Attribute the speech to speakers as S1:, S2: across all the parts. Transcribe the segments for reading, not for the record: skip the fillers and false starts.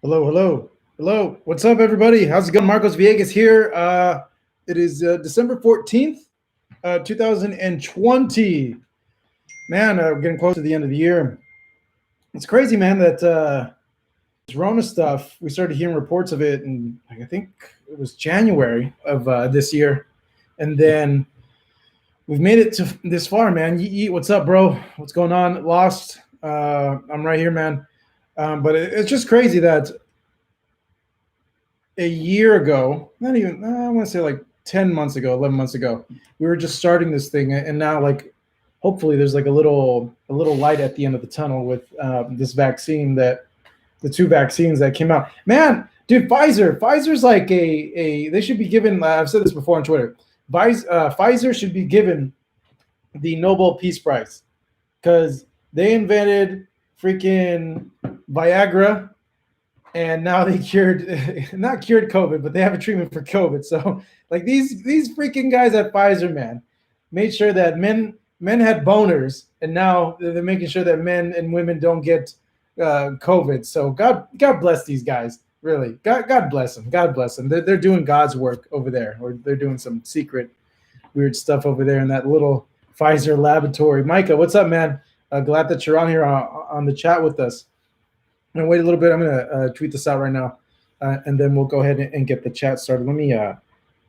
S1: Hello, hello, hello. What's up, everybody? How's it going? Marcos Villegas here. It is December 14th, 2020. Man, we're getting close to the end of the year. It's crazy, man, that this Rona stuff, we started hearing reports of it, and I think it was January of this year. And then we've made it to this far, man. What's up, bro? What's going on? Lost. I'm right here, man. But it's just crazy that a year ago, not even, I want to say like 10 months ago, 11 months ago, we were just starting this thing. And now, like, hopefully there's like a little light at the end of the tunnel with this vaccine, that the two vaccines that came out. Man, dude, Pfizer's like they should be given, I've said this before on Twitter, Pfizer should be given the Nobel Peace Prize because they invented freaking Viagra, and now they not cured COVID, but they have a treatment for COVID. So like these freaking guys at Pfizer, man, made sure that men had boners, and now they're making sure that men and women don't get COVID. So God bless these guys. Really, God bless them. God bless them. They're doing God's work over there, or they're doing some secret weird stuff over there in that little Pfizer laboratory. Micah, what's up, man? Glad that you're on here on the chat with us. I'm gonna wait a little bit. I'm gonna tweet this out right now, and then we'll go ahead and get the chat started. Let me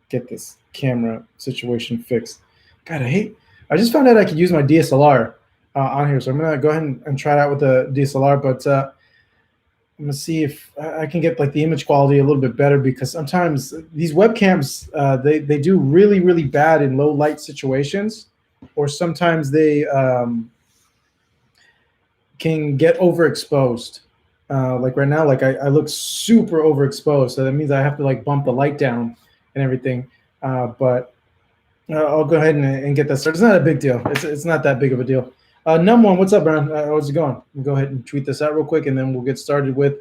S1: get this camera situation fixed. God, I just found out I could use my DSLR on here, so I'm gonna go ahead and try it out with the DSLR. But I'm gonna see if I can get like the image quality a little bit better, because sometimes these webcams they do really bad in low light situations, or sometimes they can get overexposed. Like right now, like I look super overexposed, so that means I have to like bump the light down and everything. But I'll go ahead and get that started. It's not a big deal. It's not that big of a deal. Number one, what's up, Brown? How's it going? We'll go ahead and tweet this out real quick, and then we'll get started with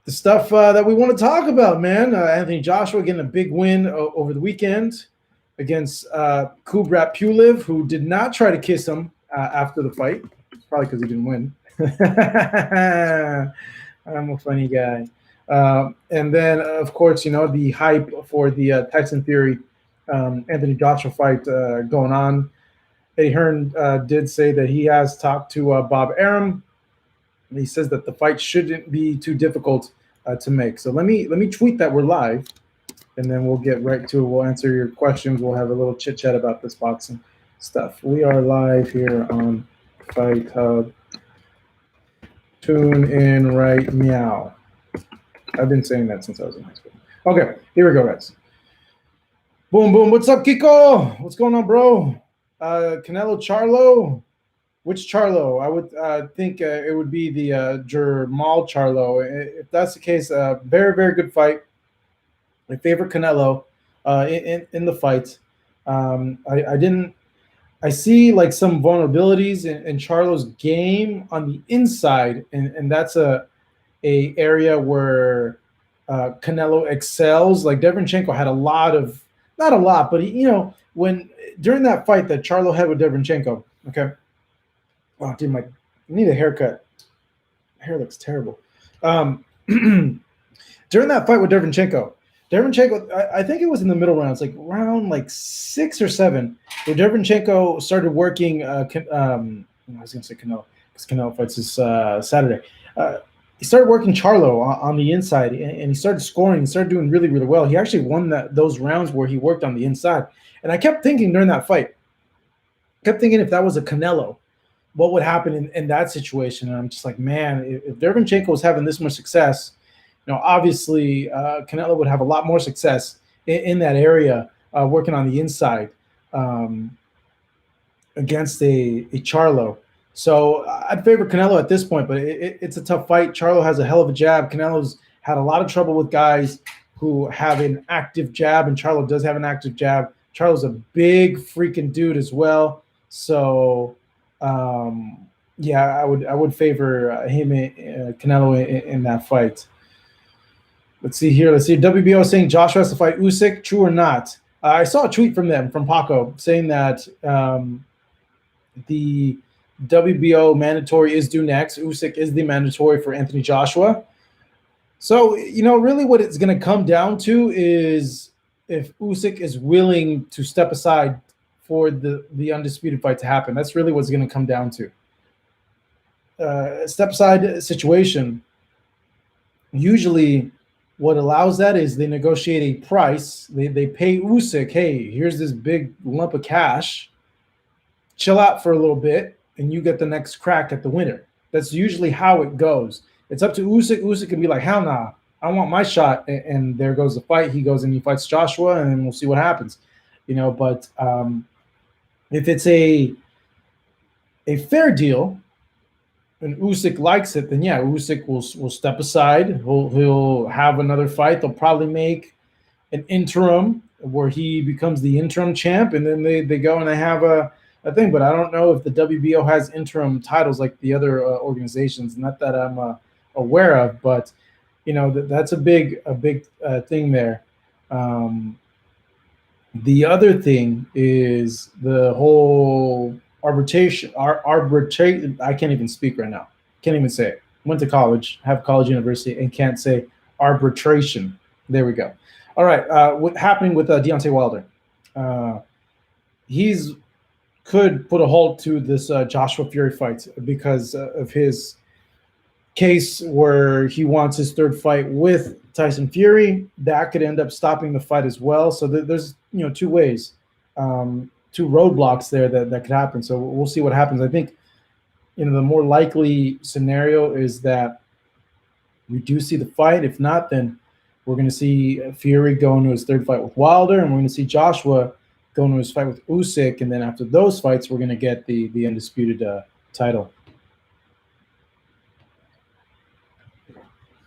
S1: the stuff that we want to talk about, man. Anthony Joshua getting a big win over the weekend against Kubrat Pulev, who did not try to kiss him after the fight. It's probably because he didn't win. I'm a funny guy. And then, of course, the hype for the Tyson Fury Anthony Joshua fight going on. Eddie Hearn did say that he has talked to Bob Arum. He says that the fight shouldn't be too difficult to make. So let me tweet that we're live, and then we'll get right to it. We'll answer your questions. We'll have a little chit chat about this boxing stuff. We are live here on Fight Hub. Tune in right meow. I've been saying that since I was in high school. Okay, here we go, guys. Boom, boom. What's up, Kiko? What's going on, bro? Canelo Charlo? Which Charlo? I would think it would be the Jamal Charlo. If that's the case, very good fight. I favor Canelo in the fight. I see like some vulnerabilities in Charlo's game on the inside, and that's a area where Canelo excels. Like Derevyanchenko had not a lot, but when during that fight that Charlo had with Derevyanchenko, okay. Oh, dude, I need a haircut. My hair looks terrible. During that fight with Derevyanchenko, I think it was in the middle rounds, like round like 6 or 7, where Derevyanchenko started working. I was going to say Canelo, because Canelo fights this Saturday. He started working Charlo on the inside, and he started scoring. He started doing really well. He actually won those rounds where he worked on the inside. And I kept thinking during that fight, if that was a Canelo, what would happen in that situation? And I'm just like, man, if Derevyanchenko was having this much success, obviously Canelo would have a lot more success in that area, working on the inside against a Charlo. So I'd favor Canelo at this point, but it's a tough fight. Charlo has a hell of a jab. Canelo's had a lot of trouble with guys who have an active jab, and Charlo does have an active jab. Charlo's a big freaking dude as well. So yeah, I would favor him, Canelo in that fight. Let's see here. WBO saying Joshua has to fight Usyk. True or not? I saw a tweet from Paco, saying that the WBO mandatory is due next. Usyk is the mandatory for Anthony Joshua. So, really what it's going to come down to is if Usyk is willing to step aside for the undisputed fight to happen. That's really what's going to come down to. Step aside situation. Usually, what allows that is they negotiate a price. They pay Usyk, hey, here's this big lump of cash. Chill out for a little bit, and you get the next crack at the winner. That's usually how it goes. It's up to Usyk. Usyk can be like, hell nah, I want my shot, and there goes the fight. He goes and he fights Joshua, and we'll see what happens. But if it's a fair deal, and Usyk likes it, then yeah, Usyk will step aside. He'll have another fight. They'll probably make an interim where he becomes the interim champ, and then they go and they have a thing. But I don't know if the WBO has interim titles like the other organizations. Not that I'm aware of, but that's a big thing there. The other thing is the whole arbitration. I can't even speak right now. Can't even say it. Went to college, have college university, and can't say arbitration. There we go. All right. What's happening with Deontay Wilder? He's could put a halt to this Joshua Fury fight because of his case where he wants his third fight with Tyson Fury. That could end up stopping the fight as well. So there's two ways, two roadblocks there that could happen. So we'll see what happens. I think the more likely scenario is that we do see the fight. If not, then we're going to see Fury go into his third fight with Wilder, and we're going to see Joshua go into his fight with Usyk, and then after those fights, we're going to get the undisputed title.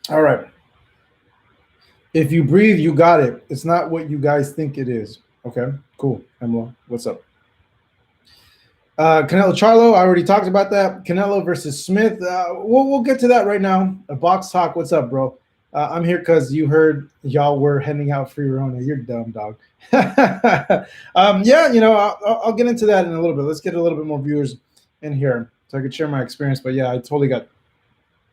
S1: All right. If you breathe, you got it. It's not what you guys think it is. Okay, cool. Emma, what's up? Canelo Charlo, I already talked about that. Canelo versus Smith. We'll get to that right now. Box Talk, what's up, bro? I'm here because you heard y'all were handing out free Rona. You're dumb, dog. Yeah, I'll get into that in a little bit. Let's get a little bit more viewers in here so I could share my experience. But yeah, I totally got,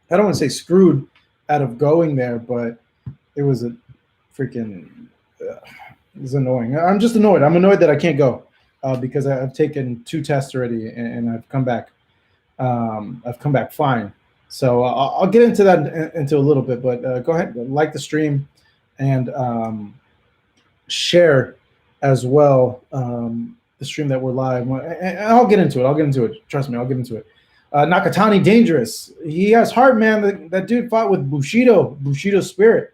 S1: I don't want to say screwed out of going there, but it was a freaking, it was annoying. I'm just annoyed. I'm annoyed that I can't go because I've taken 2 tests already and I've come back. I've come back fine. So I'll get into that into a little bit, but go ahead, like the stream and share as well the stream that we're live. And I'll get into it. Trust me, I'll get into it. Nakatani, dangerous. He has heart, man. That dude fought with Bushido Spirit.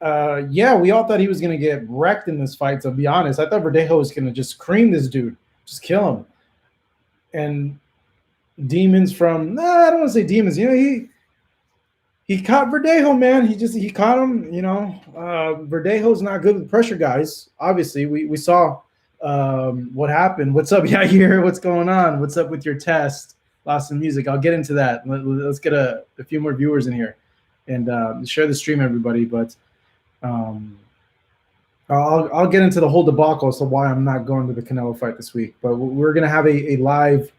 S1: Yeah, we all thought he was going to get wrecked in this fight, to be honest. I thought Verdejo was going to just cream this dude, just kill him. And demons from, I don't want to say demons. He caught Verdejo, man. He caught him, Verdejo's not good with pressure, guys. Obviously, we saw what happened. What's up, Yair? What's going on? What's up with your test? Lost some music. I'll get into that. Let's get a few more viewers in here and share the stream, everybody. But I'll get into the whole debacle as to why I'm not going to the Canelo fight this week. But we're going to have a live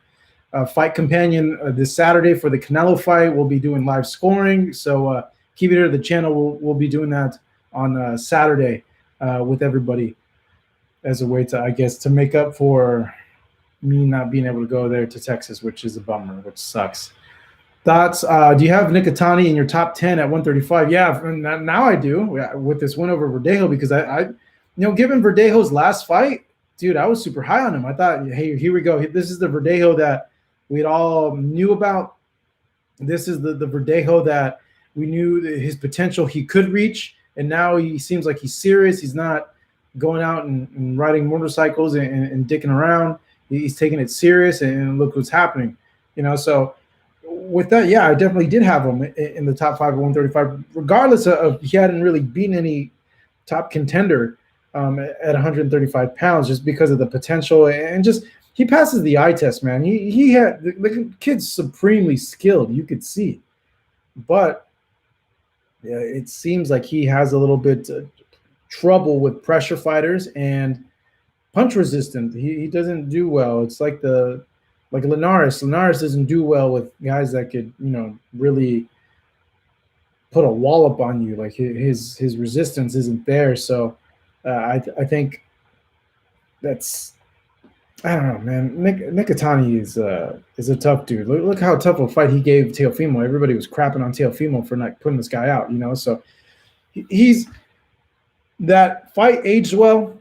S1: fight companion this Saturday for the Canelo fight. We'll be doing live scoring. So keep it here to the channel. We'll be doing that on Saturday with everybody as a way to, I guess, to make up for me not being able to go there to Texas, which is a bummer, which sucks. Thoughts? Do you have Nakatani in your top 10 at 135? Yeah, now I do with this win over Verdejo because I given Verdejo's last fight, dude, I was super high on him. I thought, hey, here we go. This is the Verdejo that we all knew about. This is the Verdejo that we knew his potential he could reach, and now he seems like he's serious. He's not going out and riding motorcycles and dicking around. He's taking it serious, and look what's happening. So with that, yeah, I definitely did have him in the top 5 at 135, regardless of he hadn't really beaten any top contender at 135 pounds, just because of the potential and just he passes the eye test, man. He had the kid's supremely skilled, you could see, but yeah, it seems like he has a little bit trouble with pressure fighters and punch resistant. He doesn't do well. It's like Linares. Linares doesn't do well with guys that could, really put a wall up on you. Like his resistance isn't there. So I think that's, I don't know, man. Nakatani is a tough dude. Look how tough a fight he gave Teofimo. Everybody was crapping on Teofimo for not putting this guy out, you know. So he's, that fight aged well.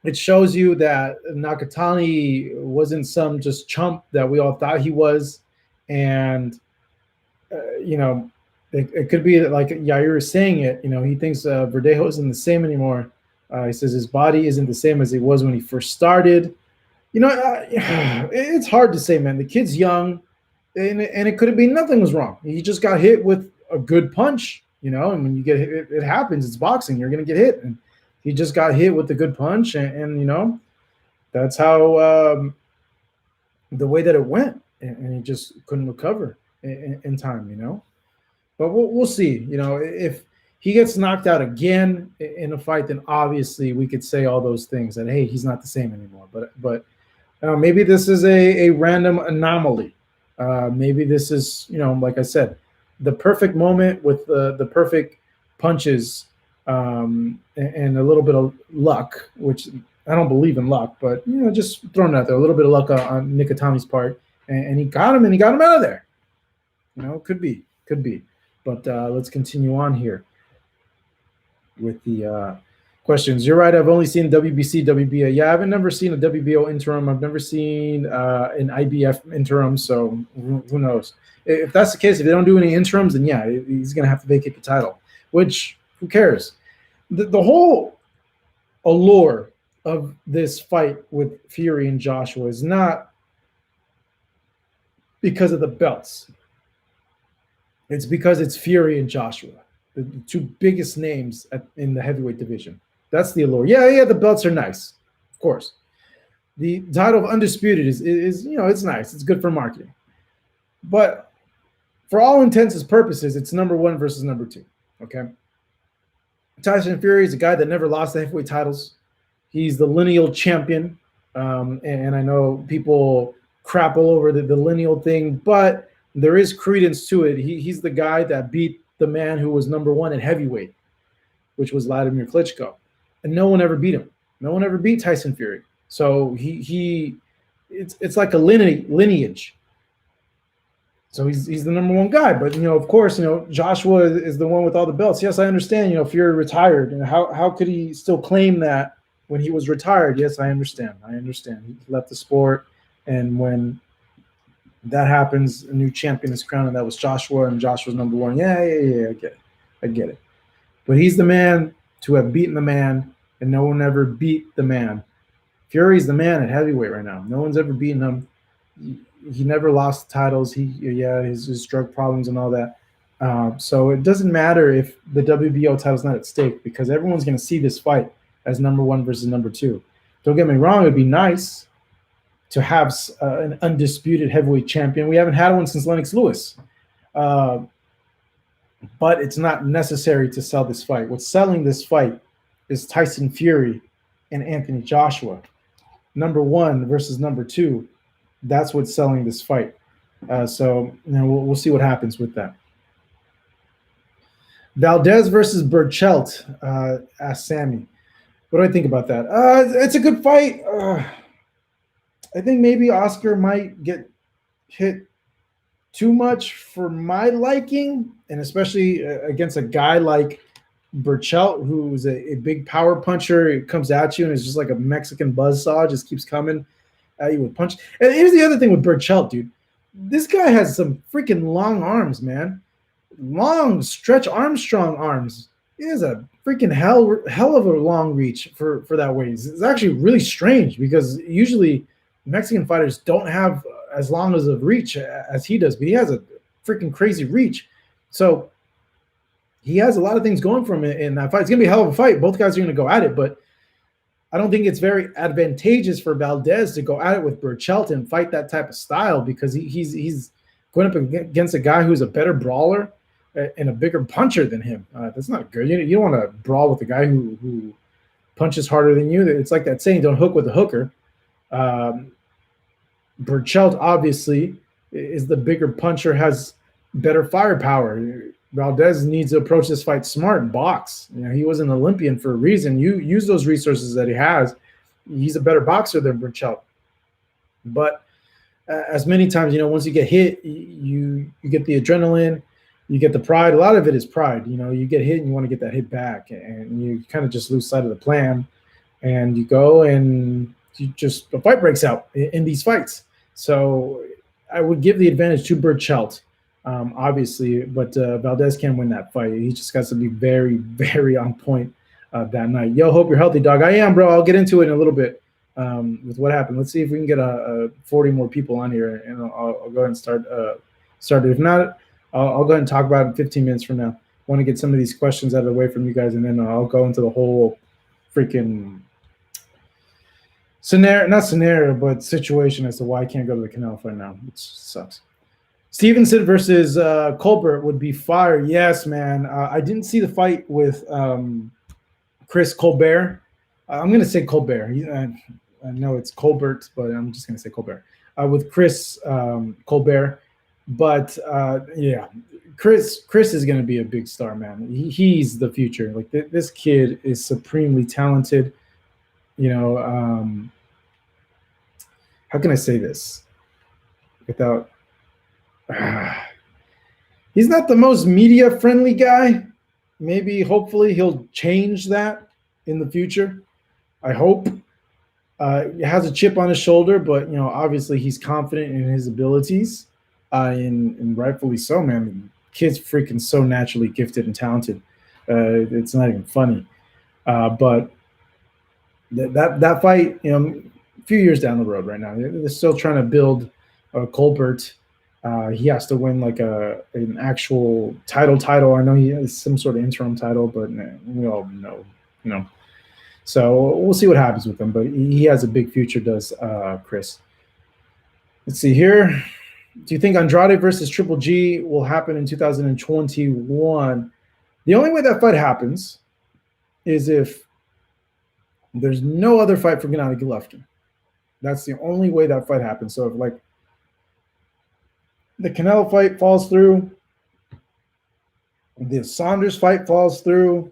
S1: It shows you that Nakatani wasn't some just chump that we all thought he was, and you know, it could be like Yair is saying it. You know, he thinks Verdejo isn't the same anymore. He says his body isn't the same as it was when he first started. You know, it's hard to say, man. The kid's young, and it could have been nothing was wrong. He just got hit with a good punch, you know, and when you get hit, it happens. It's boxing. You're going to get hit. And he just got hit with a good punch, and you know, that's how the way that it went, and he just couldn't recover in time, you know. But we'll see. You know, if he gets knocked out again in a fight, then obviously we could say all those things that, hey, he's not the same anymore. But maybe this is a random anomaly. Maybe this is, you know, like I said, the perfect moment with the perfect punches and a little bit of luck, which I don't believe in luck, but, you know, just throwing it out there, a little bit of luck on Nakatani's part, and he got him, out of there. You know, could be. But let's continue on here with the questions. You're right. I've only seen WBC, WBA. Yeah, I've never seen a WBO interim. I've never seen an IBF interim. So who knows? If that's the case, if they don't do any interims, then yeah, he's going to have to vacate the title, which who cares? The whole allure of this fight with Fury and Joshua is not because of the belts. It's because it's Fury and Joshua, the two biggest names in the heavyweight division. That's the allure. Yeah, the belts are nice, of course. The title of undisputed is you know, it's nice. It's good for marketing. But for all intents and purposes, it's number one versus number two, okay? Tyson Fury is a guy that never lost the heavyweight titles. He's the lineal champion, and I know people crap all over the lineal thing, but there is credence to it. He's the guy that beat the man who was number one at heavyweight, which was Vladimir Klitschko, and no one ever beat him. No one ever beat Tyson Fury. So it's like a lineage. So he's the number one guy. But, you know, of course, you know, Joshua is the one with all the belts. Yes, I understand, you know, Fury retired. And how could he still claim that when he was retired? Yes, I understand. He left the sport. And when that happens, a new champion is crowned, and that was Joshua, and Joshua's number one. Yeah, I get it. But he's the man to have beaten the man, and no one ever beat the man. Fury's the man at heavyweight right now. No one's ever beaten him. He never lost titles. His drug problems and all that. So it doesn't matter if the WBO title's not at stake, because everyone's going to see this fight as number one versus number two. Don't get me wrong, it'd be nice to have an undisputed heavyweight champion. We haven't had one since Lennox Lewis. But it's not necessary to sell this fight. What's selling this fight is Tyson Fury and Anthony Joshua. Number one versus number two. That's what's selling this fight. So you know, we'll see what happens with that. Valdez versus Berchelt, asked Sammy. What do I think about that? It's a good fight. I think maybe Oscar might get hit too much for my liking, and especially against a guy like Berchelt, who's a big power puncher. It comes at you and it's just like a Mexican buzzsaw, just keeps coming at you with punch. And here's the other thing with Berchelt, dude. This guy has some freaking long arms, man. Long Stretch Armstrong arms. He has a freaking hell of a long reach for that weight. It's actually really strange, because usually Mexican fighters don't have as long as a reach as he does, but he has a freaking crazy reach. So he has a lot of things going for him in that fight. It's going to be a hell of a fight. Both guys are going to go at it, but I don't think it's very advantageous for Valdez to go at it with Berchelt and fight that type of style, because he's going up against a guy who's a better brawler and a bigger puncher than him. That's not good. You don't want to brawl with a guy who punches harder than you. It's like that saying, don't hook with a hooker. Berchelt obviously is the bigger puncher, has better firepower. Valdez needs to approach this fight smart, box. He was an Olympian for a reason. You use those resources that he has. He's a better boxer than Berchelt. But as many times, once you get hit, you get the adrenaline, you get the pride. A lot of it is pride. You get hit and you want to get that hit back, and you kind of just lose sight of the plan. And you go and the fight breaks out in these fights. So I would give the advantage to Berchelt, obviously, but Valdez can win that fight. He just got to be very, very on point that night. Yo, hope you're healthy, dog. I am, bro. I'll get into it in a little bit with what happened. Let's see if we can get 40 more people on here, and I'll go ahead and start it. If not, I'll go ahead and talk about it 15 minutes from now. I want to get some of these questions out of the way from you guys, and then I'll go into the whole freaking situation as to why I can't go to the Canelo fight now, which sucks. Stevenson versus Colbert would be fire. Yes, man. I didn't see the fight with Chris Colbert. I'm going to say Colbert. I know it's Colbert, but I'm just going to say Colbert. With Chris Colbert. But, yeah, Chris is going to be a big star, man. He's the future. Like, this kid is supremely talented. How can I say this without he's not the most media friendly guy. Maybe hopefully he'll change that in the future. I hope. He has a chip on his shoulder, but obviously he's confident in his abilities, and rightfully so, man. The kid's freaking so naturally gifted and talented. It's not even funny. But that fight, a few years down the road right now. They're still trying to build Colbert. He has to win like an actual title. I know he has some sort of interim title, but we all know. So we'll see what happens with him. But he has a big future, does Chris. Let's see here. Do you think Andrade versus Triple G will happen in 2021? The only way that fight happens is if there's no other fight for Gennady Golovkin. That's the only way that fight happens. So if the Canelo fight falls through, the Saunders fight falls through,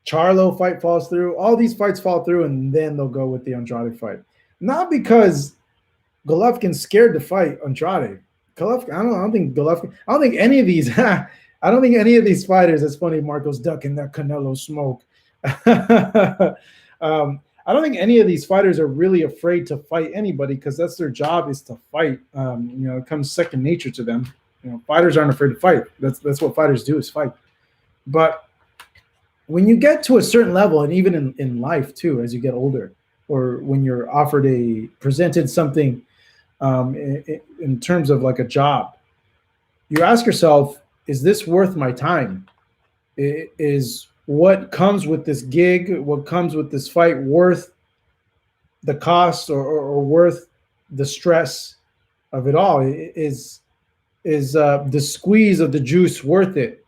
S1: Charlo fight falls through, all these fights fall through, and then they'll go with the Andrade fight. Not because Golovkin's scared to fight Andrade. Golovkin, I don't think any of these fighters, it's funny, Marco's ducking that Canelo smoke. I don't think any of these fighters are really afraid to fight anybody, because that's their job, is to fight. It comes second nature to them. Fighters aren't afraid to fight. That's what fighters do, is fight. But when you get to a certain level, and even in life too, as you get older, or when you're presented something in terms of like a job, you ask yourself, is this worth my time? Is what comes with this gig, what comes with this fight, worth the cost or worth the stress of it all? Is the squeeze of the juice worth it?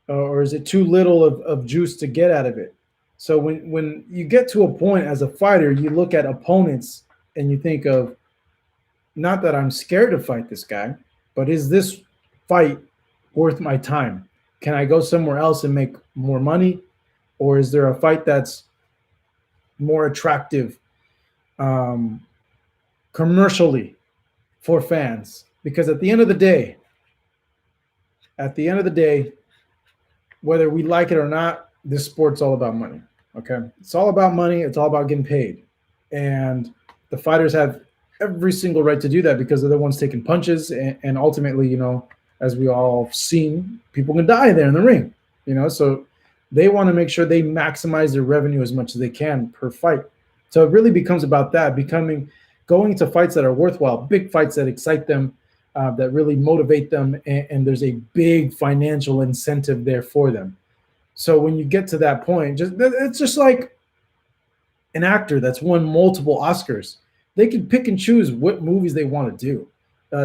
S1: Or is it too little of juice to get out of it? So when you get to a point as a fighter, you look at opponents and you think of, not that I'm scared to fight this guy, but is this fight worth my time? Can I go somewhere else and make more money? Or is there a fight that's more attractive commercially for fans? Because at the end of the day, whether we like it or not, this sport's all about money, okay? It's all about money. It's all about getting paid. And the fighters have every single right to do that, because they're the ones taking punches. And ultimately, as we all have seen, people can die there in the ring, so they want to make sure they maximize their revenue as much as they can per fight. So it really becomes about that, going to fights that are worthwhile, big fights that excite them, that really motivate them, and there's a big financial incentive there for them. So when you get to that point, it's just like an actor that's won multiple Oscars. They can pick and choose what movies they want to do,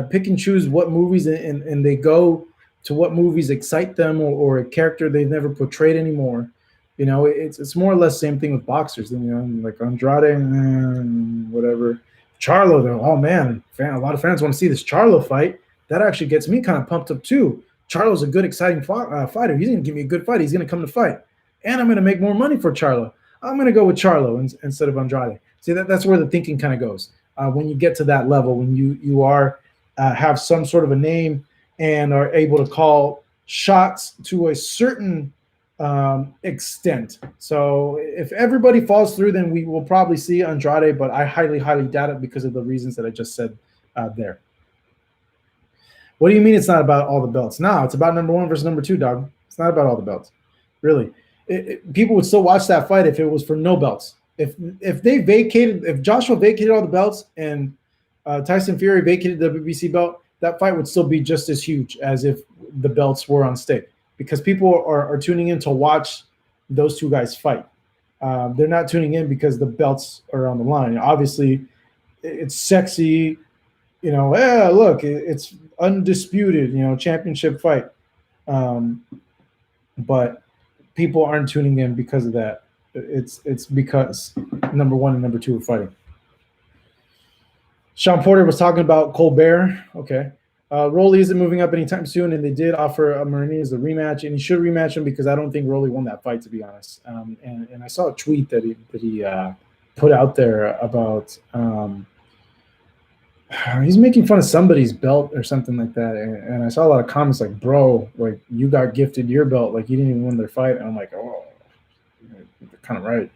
S1: pick and choose what movies, and they go to what movies excite them, or a character they've never portrayed anymore. It's more or less the same thing with boxers. Like Andrade and whatever. Charlo, though, oh man, a lot of fans want to see this Charlo fight. That actually gets me kind of pumped up too. Charlo's a good, exciting fighter. He's going to give me a good fight. He's going to come to fight. And I'm going to make more money for Charlo. I'm going to go with Charlo instead of Andrade. See, that's where the thinking kind of goes. When you get to that level, when you are have some sort of a name and are able to call shots to a certain extent. So if everybody falls through, then we will probably see Andrade, but I highly, highly doubt it because of the reasons that I just said there. What do you mean it's not about all the belts? No, it's about number 1 versus number 2, dog. It's not about all the belts. Really. People would still watch that fight if it was for no belts. If Joshua vacated all the belts and Tyson Fury vacated the WBC belt, that fight would still be just as huge as if the belts were on stake, because people are tuning in to watch those two guys fight. They're not tuning in because the belts are on the line. Obviously, it's sexy. Yeah, look, it's undisputed, championship fight. But people aren't tuning in because of that. It's because number 1 and number 2 are fighting. Sean Porter was talking about Colbert. Okay. Rolly isn't moving up anytime soon, and they did offer Martinez a rematch, and he should rematch him because I don't think Rolly won that fight, to be honest. And I saw a tweet that he put out there about he's making fun of somebody's belt or something like that, and I saw a lot of comments like, "Bro, like you got gifted your belt, like you didn't even win their fight," and I'm like, "Oh, they're kind of right."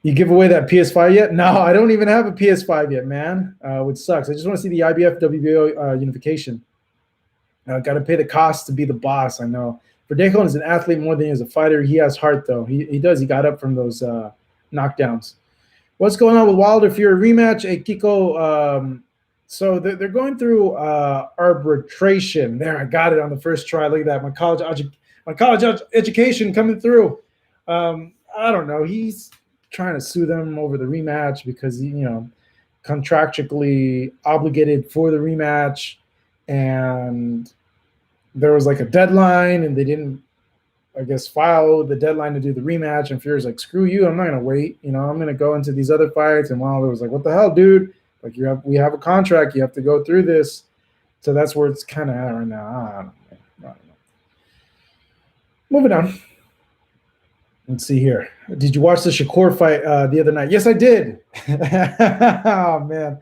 S1: You give away that PS5 yet? No, I don't even have a PS5 yet, man, which sucks. I just want to see the IBF WBO unification. Got to pay the cost to be the boss, I know. Verdejo is an athlete more than he is a fighter. He has heart, though. He does. He got up from those knockdowns. What's going on with Wilder Fury rematch? Hey, Kiko, so they're going through arbitration. There, I got it on the first try. Look at that. My college education coming through. I don't know. He's trying to sue them over the rematch because contractually obligated for the rematch, and there was like a deadline and they didn't, I guess, file the deadline to do the rematch, and Fury's like, screw you, I'm not gonna wait, I'm gonna go into these other fights. And Wilder was like, what the hell, dude, like we have a contract, you have to go through this. So that's where it's kind of at right now. I don't know. Moving on. Let's see here. Did you watch the Shakur fight the other night? Yes, I did. Oh, man.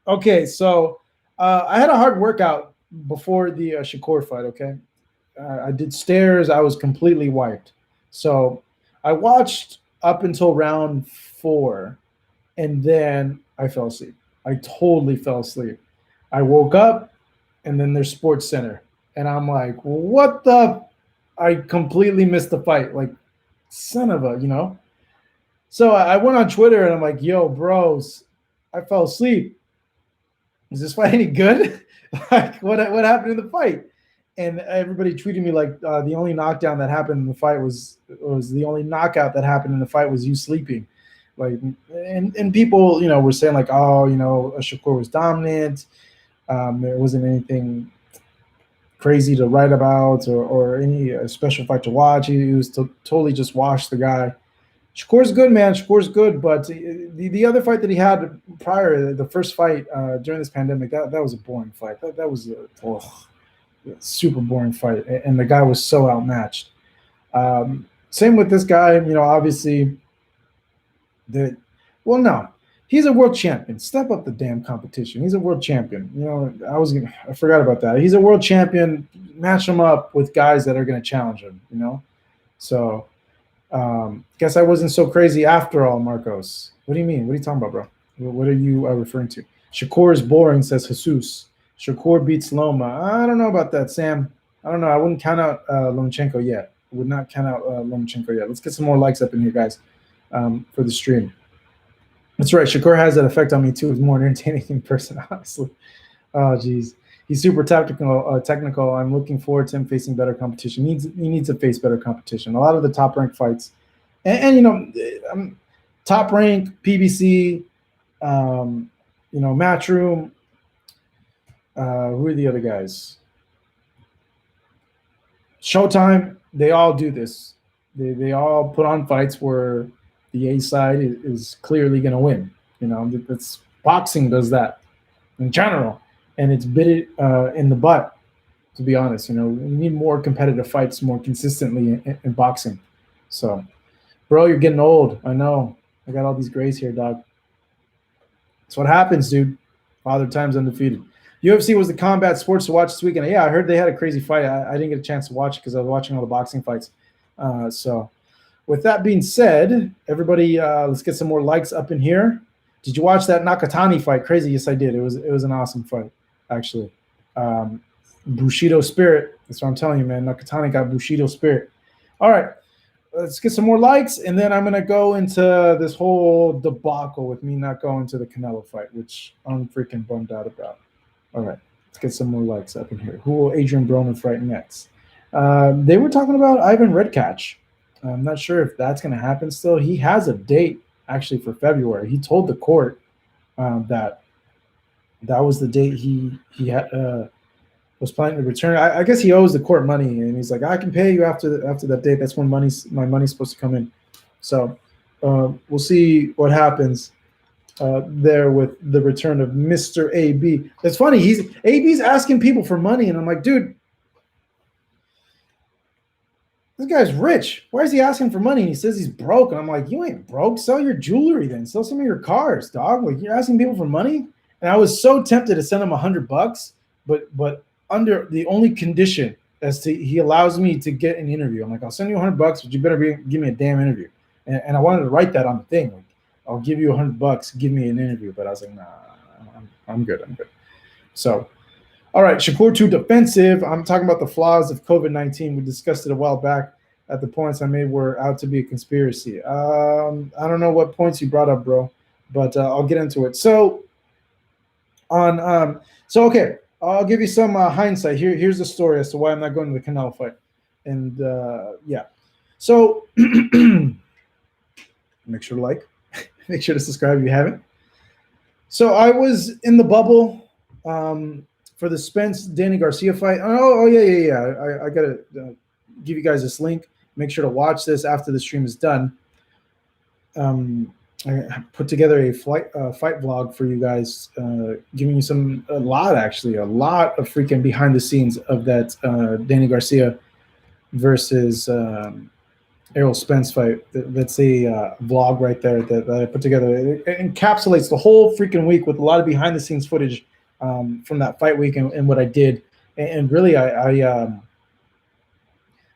S1: Okay, so I had a hard workout before the Shakur fight, okay? I did stairs. I was completely wiped. So I watched up until round 4, and then I fell asleep. I totally fell asleep. I woke up, and then there's Sports Center. And I'm like, what the? I completely missed the fight. Like, son of a, So I went on Twitter and I'm like, yo, bros, I fell asleep. Is this fight any good? Like, what happened in the fight? And everybody tweeted me like, the only knockdown that happened in the fight was the only knockout that happened in the fight was you sleeping. Like, and people, were saying like, oh, Shakur was dominant. There wasn't anything crazy to write about or any special fight to watch. He was totally just washed, the guy. Shakur's good, man. Shakur's good, but the other fight that he had prior, the first fight during this pandemic, that was a boring fight. That was a super boring fight, and the guy was so outmatched. Same with this guy, obviously. No. He's a world champion. Step up the damn competition. He's a world champion. I forgot about that. He's a world champion. Match him up with guys that are going to challenge him, So, guess I wasn't so crazy after all, Marcos. What do you mean? What are you talking about, bro? What are you referring to? Shakur is boring, says Jesus. Shakur beats Loma. I don't know about that, Sam. I don't know. I wouldn't count out Lomachenko yet. I would not count out Lomachenko yet. Let's get some more likes up in here, guys, for the stream. That's right. Shakur has that effect on me too. He's more entertaining in person, honestly. Oh, geez. He's super technical. I'm looking forward to him facing better competition. He needs to face better competition. A lot of the top ranked fights, and top rank, PBC, Matchroom. Who are the other guys? Showtime. They all do this. They all put on fights where the A side is clearly going to win. That's boxing does that in general. and it's bit it in the butt. To be honest, we need more competitive fights more consistently in boxing. So, bro, you're getting old. I know. I got all these grays here, dog. That's what happens, dude. Father Time's undefeated. UFC was the combat sports to watch this weekend. Yeah, I heard they had a crazy fight. I didn't get a chance to watch it because I was watching all the boxing fights. So, with that being said, everybody, let's get some more likes up in here. Did you watch that Nakatani fight? Crazy. Yes, I did. It was an awesome fight, actually. Bushido spirit. That's what I'm telling you, man. Nakatani got Bushido spirit. All right. Let's get some more likes, and then I'm going to go into this whole debacle with me not going to the Canelo fight, which I'm freaking bummed out about. All right. Let's get some more likes up in here. Who will Adrian Broner fight next? They were talking about Ivan Redkach. I'm not sure if that's going to happen still. He has a date, actually, for February. He told the court that was the date he had was planning to return. I guess he owes the court money, and he's like, I can pay you after that date. That's when my money's supposed to come in. So we'll see what happens there with the return of Mr. AB. It's funny. AB's asking people for money, and I'm like, dude, this guy's rich. Why is he asking for money? And he says he's broke. And I'm like, you ain't broke. Sell your jewelry then. Sell some of your cars, dog. Like, you're asking people for money? And I was so tempted to send him $100, but under the only condition as to he allows me to get an interview. I'm like, I'll send you $100, but you better give me a damn interview. And I wanted to write that on the thing. Like, I'll give you $100, give me an interview. But I was like, nah, I'm good. So, all right, Shakur too defensive. I'm talking about the flaws of COVID-19. We discussed it a while back. At the points I made were out to be a conspiracy. I don't know what points you brought up, bro, but I'll get into it. So, okay, I'll give you some hindsight. Here's the story as to why I'm not going to the Canelo fight. And yeah, so make sure to like, make sure to subscribe if you haven't. So I was in the bubble for the Spence Danny Garcia fight. Oh yeah. I gotta give you guys this link. Make sure to watch this after the stream is done. I put together a fight vlog for you guys, giving you a lot of freaking behind the scenes of that Danny Garcia versus Errol Spence fight. That's a vlog right there that I put together. It encapsulates the whole freaking week with a lot of behind the scenes footage from that fight week and what I did. And really, I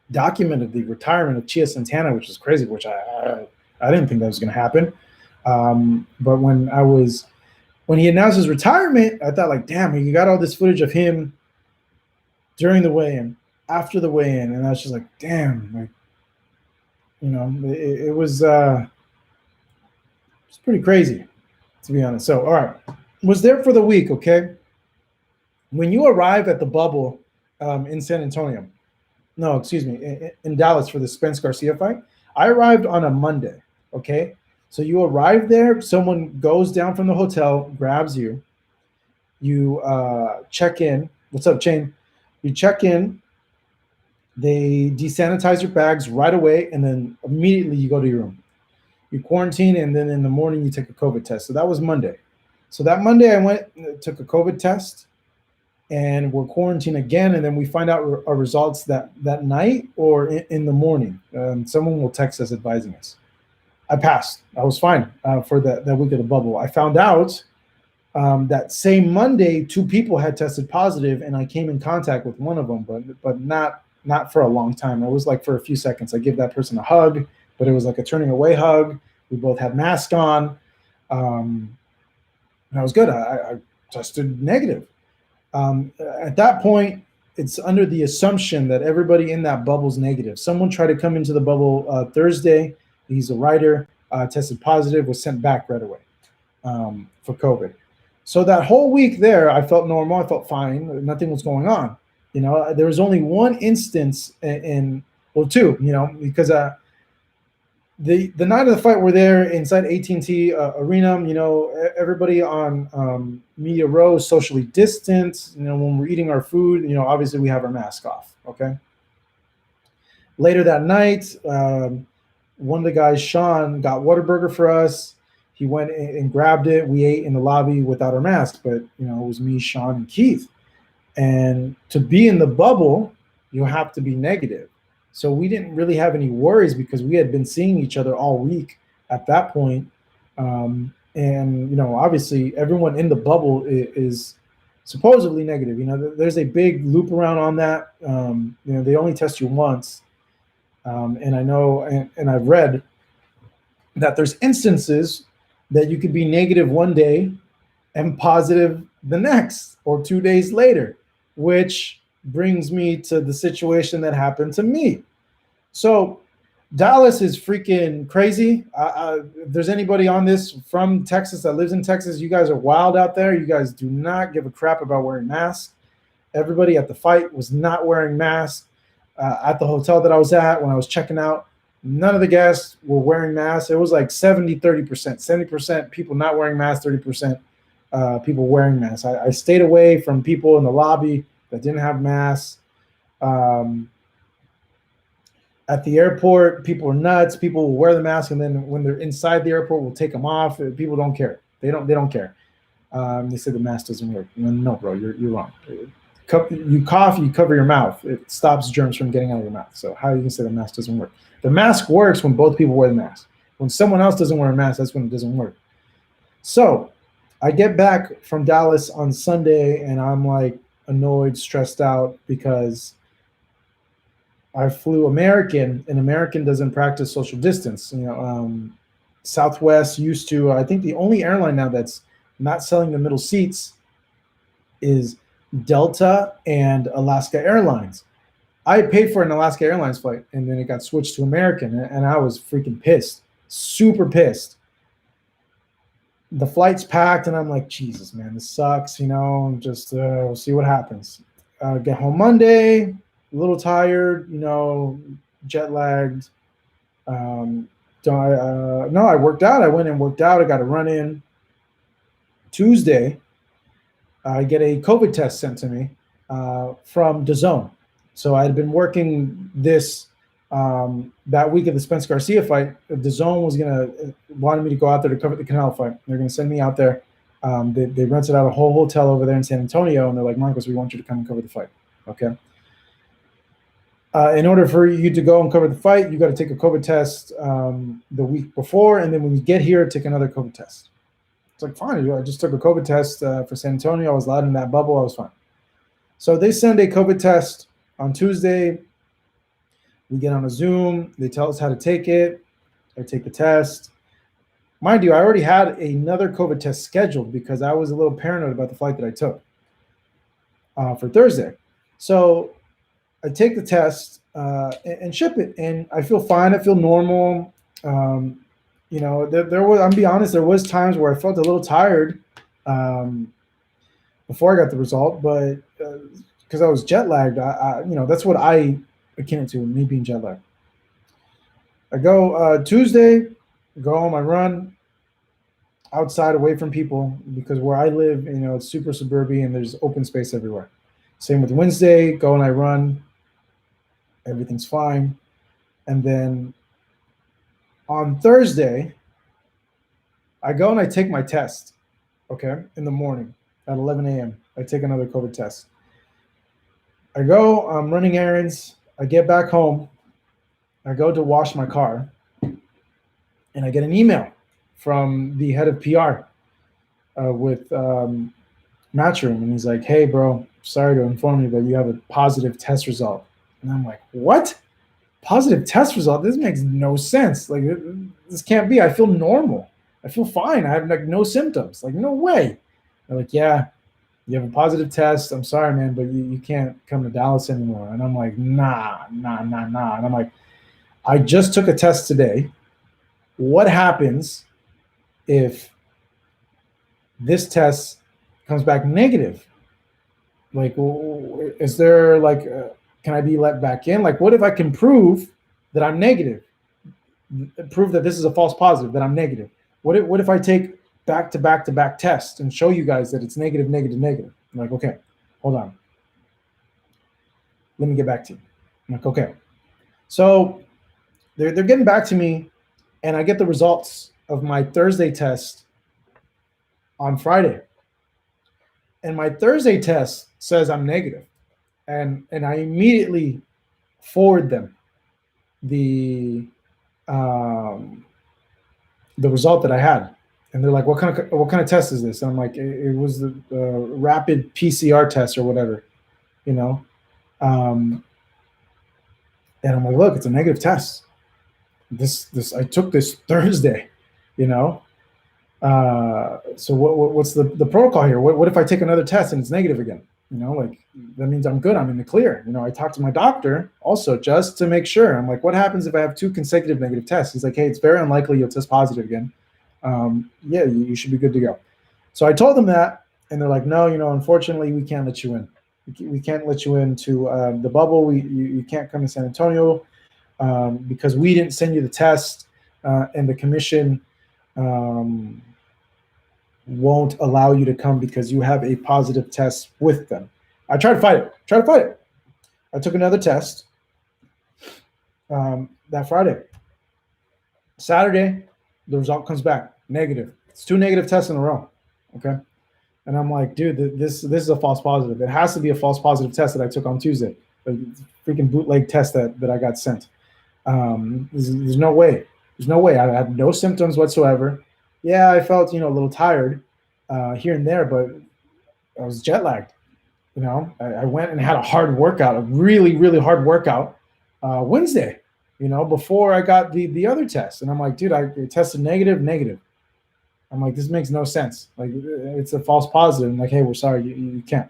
S1: documented the retirement of Chia Santana, which is crazy, which I didn't think that was going to happen. But when he announced his retirement, I thought, like, damn, you got all this footage of him during the weigh-in, after the weigh-in, and I was just like, damn, like, it was pretty crazy, to be honest. So, all right, was there for the week, okay? When you arrive at the bubble in San Antonio, no, excuse me, in Dallas for the Spence Garcia fight, I arrived on a Monday, okay? So you arrive there, someone goes down from the hotel, grabs you, you check in. What's up, Chain? You check in, they desanitize your bags right away, and then immediately you go to your room. You quarantine, and then in the morning you take a COVID test. So that was Monday. So that Monday I went, took a COVID test, and we're quarantined again, and then we find out our results that night or in the morning. Someone will text us advising us. I passed. I was fine for that week of the bubble. I found out that same Monday, 2 people had tested positive, and I came in contact with one of them, but not for a long time. It was like for a few seconds. I gave that person a hug, but it was like a turning away hug. We both had masks on, and I was good. I tested negative. At that point, it's under the assumption that everybody in that bubble is negative. Someone tried to come into the bubble Thursday. He's a writer, tested positive, was sent back right away for COVID. So that whole week there, I felt normal. I felt fine. Nothing was going on. There was only one instance well, 2, because the night of the fight, we're there inside AT&T Arena. Everybody on Media Row is socially distant. When we're eating our food, obviously we have our mask off. Okay. Later that night, one of the guys, Sean, got Whataburger for us. He went and grabbed it. We ate in the lobby without our mask, but it was me, Sean, and Keith. And to be in the bubble, you have to be negative. So we didn't really have any worries because we had been seeing each other all week at that point. And obviously everyone in the bubble is supposedly negative. There's a big loop around on that. They only test you once. And I know, and I've read that there's instances that you could be negative one day and positive the next or 2 days later, which brings me to the situation that happened to me. So Dallas is freaking crazy. If there's anybody on this from Texas that lives in Texas, you guys are wild out there. You guys do not give a crap about wearing masks. Everybody at the fight was not wearing masks. At the hotel that I was at when I was checking out, none of the guests were wearing masks. It was like 70, 30%. 70% people not wearing masks, 30% people wearing masks. I stayed away from people in the lobby that didn't have masks. At the airport, people are nuts. People will wear the mask, and then when they're inside the airport, we'll take them off. People don't care. They don't care. They say the mask doesn't work. No, bro, you're wrong. You cough, you cover your mouth. It stops germs from getting out of your mouth. So how are you gonna say the mask doesn't work? The mask works when both people wear the mask. When someone else doesn't wear a mask, that's when it doesn't work. So I get back from Dallas on Sunday, and I'm like annoyed, stressed out because I flew American, and American doesn't practice social distance. Southwest used to. I think the only airline now that's not selling the middle seats is Delta and Alaska Airlines. I paid for an Alaska Airlines flight, and then it got switched to American, and I was freaking pissed, super pissed. The flight's packed, and I'm like, Jesus, man, this sucks. Just we'll see what happens. Get home Monday, a little tired, jet lagged. No, I worked out. I went and worked out. I got a run in. Tuesday, I get a COVID test sent to me from DAZN. So I had been working this that week of the Spence Garcia fight. DAZN was wanted me to go out there to cover the Canelo fight. They're gonna send me out there. They rented out a whole hotel over there in San Antonio, and they're like, Marcos, we want you to come and cover the fight. Okay. In order for you to go and cover the fight, you got to take a COVID test the week before, and then when you get here, take another COVID test. It's like, fine. I just took a COVID test for San Antonio. I was allowed in that bubble. I was fine. So they send a COVID test on Tuesday. We get on a Zoom. They tell us how to take it. I take the test. Mind you, I already had another COVID test scheduled because I was a little paranoid about the flight that I took for Thursday. So I take the test and ship it, and I feel fine. I feel normal. There was, I'm be honest, there was times where I felt a little tired before I got the result, but because I was jet lagged, that's what I akin it to, me being jet lagged. I go Tuesday, go home, I run outside away from people because where I live, it's super suburban and there's open space everywhere. Same with Wednesday, go and I run. Everything's fine. And then on Thursday, I go and I take my test, okay, in the morning at 11 a.m. I take another COVID test. I go, I'm running errands. I get back home. I go to wash my car, and I get an email from the head of PR with Matchroom, and he's like, hey, bro, sorry to inform you, but you have a positive test result. And I'm like, what? Positive test result? This makes no sense. Like, this can't be. I feel normal. I feel fine. I have like no symptoms. Like, no way. They're like, yeah, you have a positive test. I'm sorry, man, but you can't come to Dallas anymore. And I'm like, nah. And I'm like, I just took a test today. What happens if this test comes back negative? Like, is there like, can I be let back in? Like, what if I can prove that I'm negative? Prove that this is a false positive, that I'm negative. What if I take back-to-back tests and show you guys that it's negative? I'm like, okay, hold on. Let me get back to you. I'm like, okay. So they're getting back to me, and I get the results of my Thursday test on Friday. And my Thursday test says I'm negative. And I immediately forward them the result that I had. And they're like, what kind of test is this? And I'm like, it was the rapid PCR test or whatever, you know. And I'm like, look, it's a negative test. This I took this Thursday, you know. So what's the protocol here? What if I take another test and it's negative again? You know, like that means I'm good. I'm in the clear. You know, I talked to my doctor also just to make sure. I'm like, what happens if I have 2 consecutive negative tests? He's like, hey, it's very unlikely you'll test positive again. Yeah, you should be good to go. So I told them that, and they're like, no, you know, unfortunately, we can't let you in. We can't let you into the bubble. You can't come to San Antonio because we didn't send you the test, and the commission won't allow you to come because you have a positive test with them. I tried to fight it. I took another test that Friday. Saturday, the result comes back negative. It's 2 negative tests in a row. Okay. And I'm like, dude, this is a false positive. It has to be a false positive test that I took on Tuesday. The freaking bootleg test that I got sent. There's no way. There's no way. I had no symptoms whatsoever. Yeah, I felt, you know, a little tired here and there, but I was jet lagged. You know, I went and had a hard workout, a really, really hard workout Wednesday, you know, before I got the other test. And I'm like, dude, I tested negative. I'm like, this makes no sense. Like, it's a false positive. I'm like, hey, we're sorry, you can't.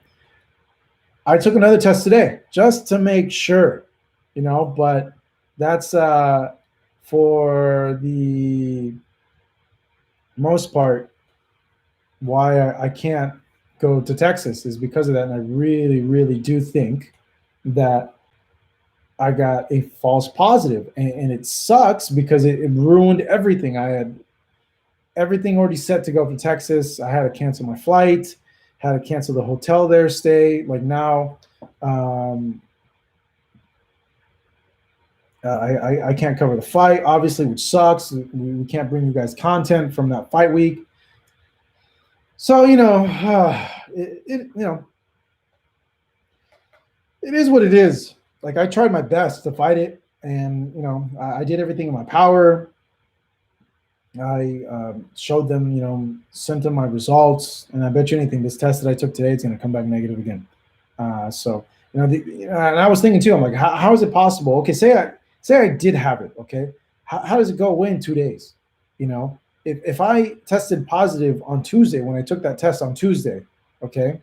S1: I took another test today just to make sure, you know, but that's for the most part why I can't go to Texas is because of that. And I really, really do think that I got a false positive, and it sucks because it ruined everything. I had everything already set to go for Texas. I had to cancel my flight, had to cancel the hotel there, stay. Like now, I can't cover the fight, obviously, which sucks. We can't bring you guys content from that fight week. So, you know, you know, it is what it is. Like, I tried my best to fight it, and, you know, I did everything in my power. I showed them, you know, sent them my results, and I bet you anything, this test that I took today, it's going to come back negative again. So, you know, and I was thinking too, I'm like, how is it possible? Okay, say I did have it, okay? How does it go away in 2 days? You know, if I tested positive on Tuesday, when I took that test on Tuesday, okay,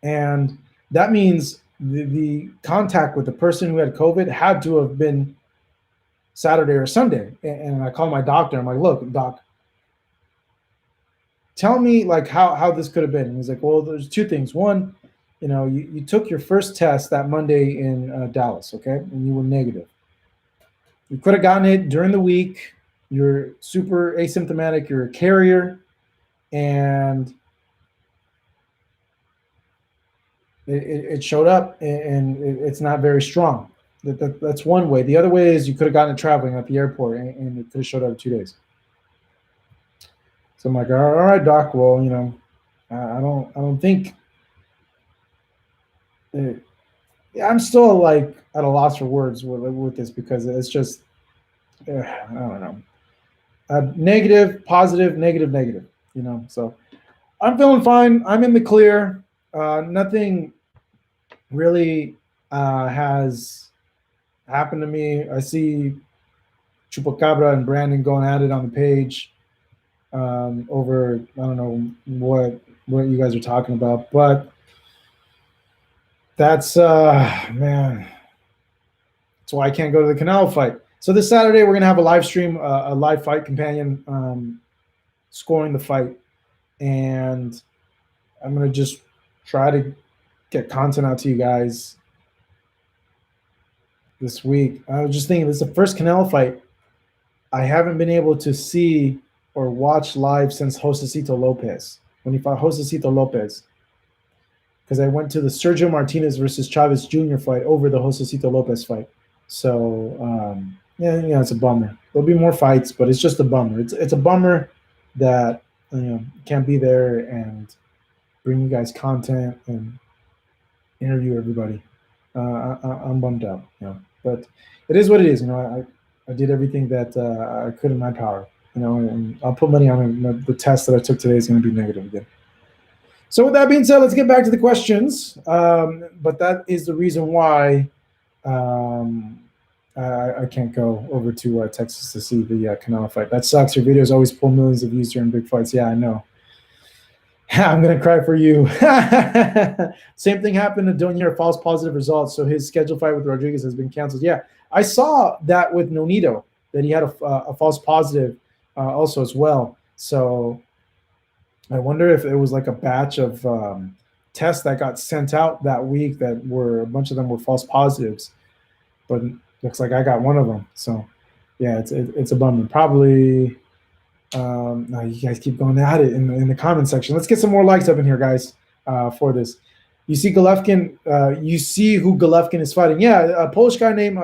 S1: and that means the contact with the person who had COVID had to have been Saturday or Sunday. And I called my doctor. I'm like, look, doc, tell me like how this could have been. And he's like, well, there's 2 things. One, you know, you took your first test that Monday in Dallas, okay, and you were negative. You could have gotten it during the week. You're super asymptomatic. You're a carrier, and it showed up, and it's not very strong. That's one way. The other way is you could have gotten it traveling at the airport, and it could have showed up in 2 days. So I'm like, all right, doc. Well, you know, I don't think. I'm still like at a loss for words with this because it's just, I don't know. Negative, positive, negative. You know, so I'm feeling fine. I'm in the clear. Nothing really has happened to me. I see Chupacabra and Brandon going at it on the page over, I don't know what you guys are talking about, but that's man, that's why I can't go to the Canelo fight. So this Saturday we're gonna have a live stream, a live fight companion scoring the fight, and I'm gonna just try to get content out to you guys this week. I was just thinking, this is the first Canelo fight I haven't been able to see or watch live since Josecito Lopez, when he fought Josecito Lopez, because I went to the Sergio Martinez versus Chavez Jr. fight over the Josecito Lopez fight. So yeah, it's a bummer. There'll be more fights, but it's just a bummer. It's a bummer that can't be there and bring you guys content and interview everybody. I'm bummed out, but it is what it is. I did everything that I could in my power, and I'll put money on it. The test that I took today is going to be negative again. So with that being said, let's get back to the questions. But that is the reason why I can't go over to Texas to see the Canelo fight. That sucks. Your videos always pull millions of views during big fights. Yeah, I know. I'm gonna cry for you. Same thing happened to Donier, false positive results. So his scheduled fight with Rodriguez has been canceled. Yeah, I saw that with Nonito, that he had a false positive also as well. So I wonder if it was like a batch of tests that got sent out that week that were a bunch of them were false positives, but looks like I got one of them. So yeah, it's a bummer. Probably. No, you guys keep going at it in the comment section. Let's get some more likes up in here, guys, for this. You see Golovkin. You see who Golovkin is fighting. Yeah, a Polish guy named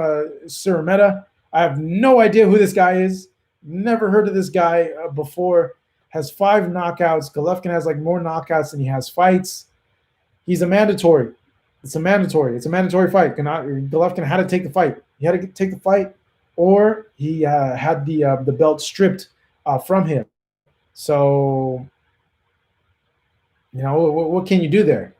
S1: Surameta. I have no idea who this guy is. Never heard of this guy before. Has 5 knockouts. Golovkin has like more knockouts than he has fights. He's a mandatory. It's a mandatory fight. Golovkin had to take the fight. He had to take the fight, or he had the belt stripped from him. So, what can you do there?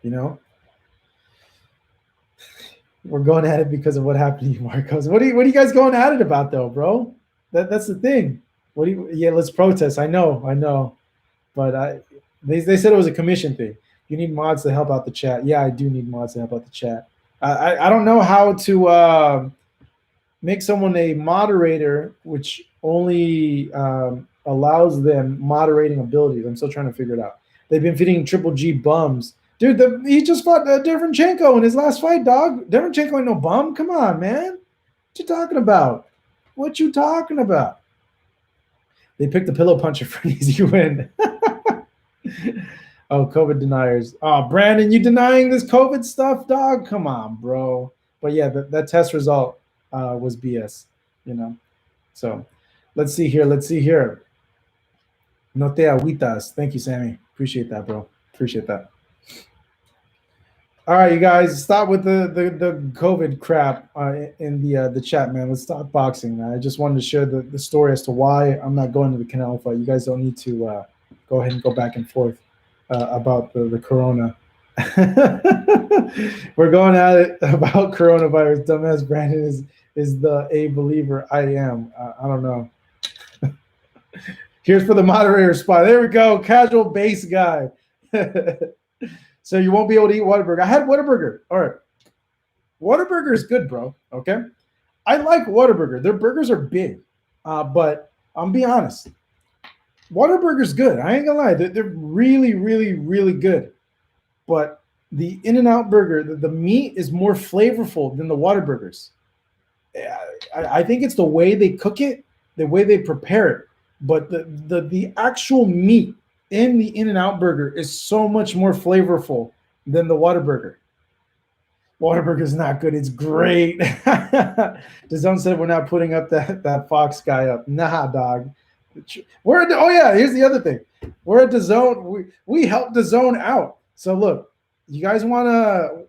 S1: We're going at it because of what happened to you, Marcos. What are you guys going at it about, though, bro? That's the thing. Let's protest. I know, but they said it was a commission thing. You need mods to help out the chat. Yeah, I do need mods to help out the chat. I don't know how to make someone a moderator, which only allows them moderating abilities. I'm still trying to figure it out. They've been feeding Triple G bums. Dude, he just fought Derevyanchenko in his last fight, dog. Derevyanchenko ain't no bum. Come on, man. What you talking about? They picked the pillow puncher for an easy win. Oh, COVID deniers. Oh, Brandon, you denying this COVID stuff, dog? Come on, bro. But yeah, that test result was BS, So let's see here. No te agüitas. Thank you, Sammy. Appreciate that, bro. Appreciate that. All right, you guys, stop with the COVID crap in the chat, man. Let's stop boxing, man. I just wanted to share the story as to why I'm not going to the Canelo fight. You guys don't need to go ahead and go back and forth about the corona. We're going at it about coronavirus. Dumbass Brandon is a believer. I am. I don't know. Here's for the moderator spot. There we go. Casual base guy. So you won't be able to eat Whataburger. I had Whataburger. All right. Whataburger is good, bro. Okay. I like Whataburger. Their burgers are big. But I'm be honest. Whataburger's good. I ain't gonna lie. They're really, really, really good. But the In-N-Out burger, the meat is more flavorful than the Whataburgers. I think it's the way they cook it, the way they prepare it. But the actual meat in the In-N-Out burger is so much more flavorful than the Whataburger. Whataburger's not good. It's great. DAZN said we're not putting up that Fox guy up. Nah, dog. Here's the other thing. We're at DAZN. We help DAZN out. So look, you guys want to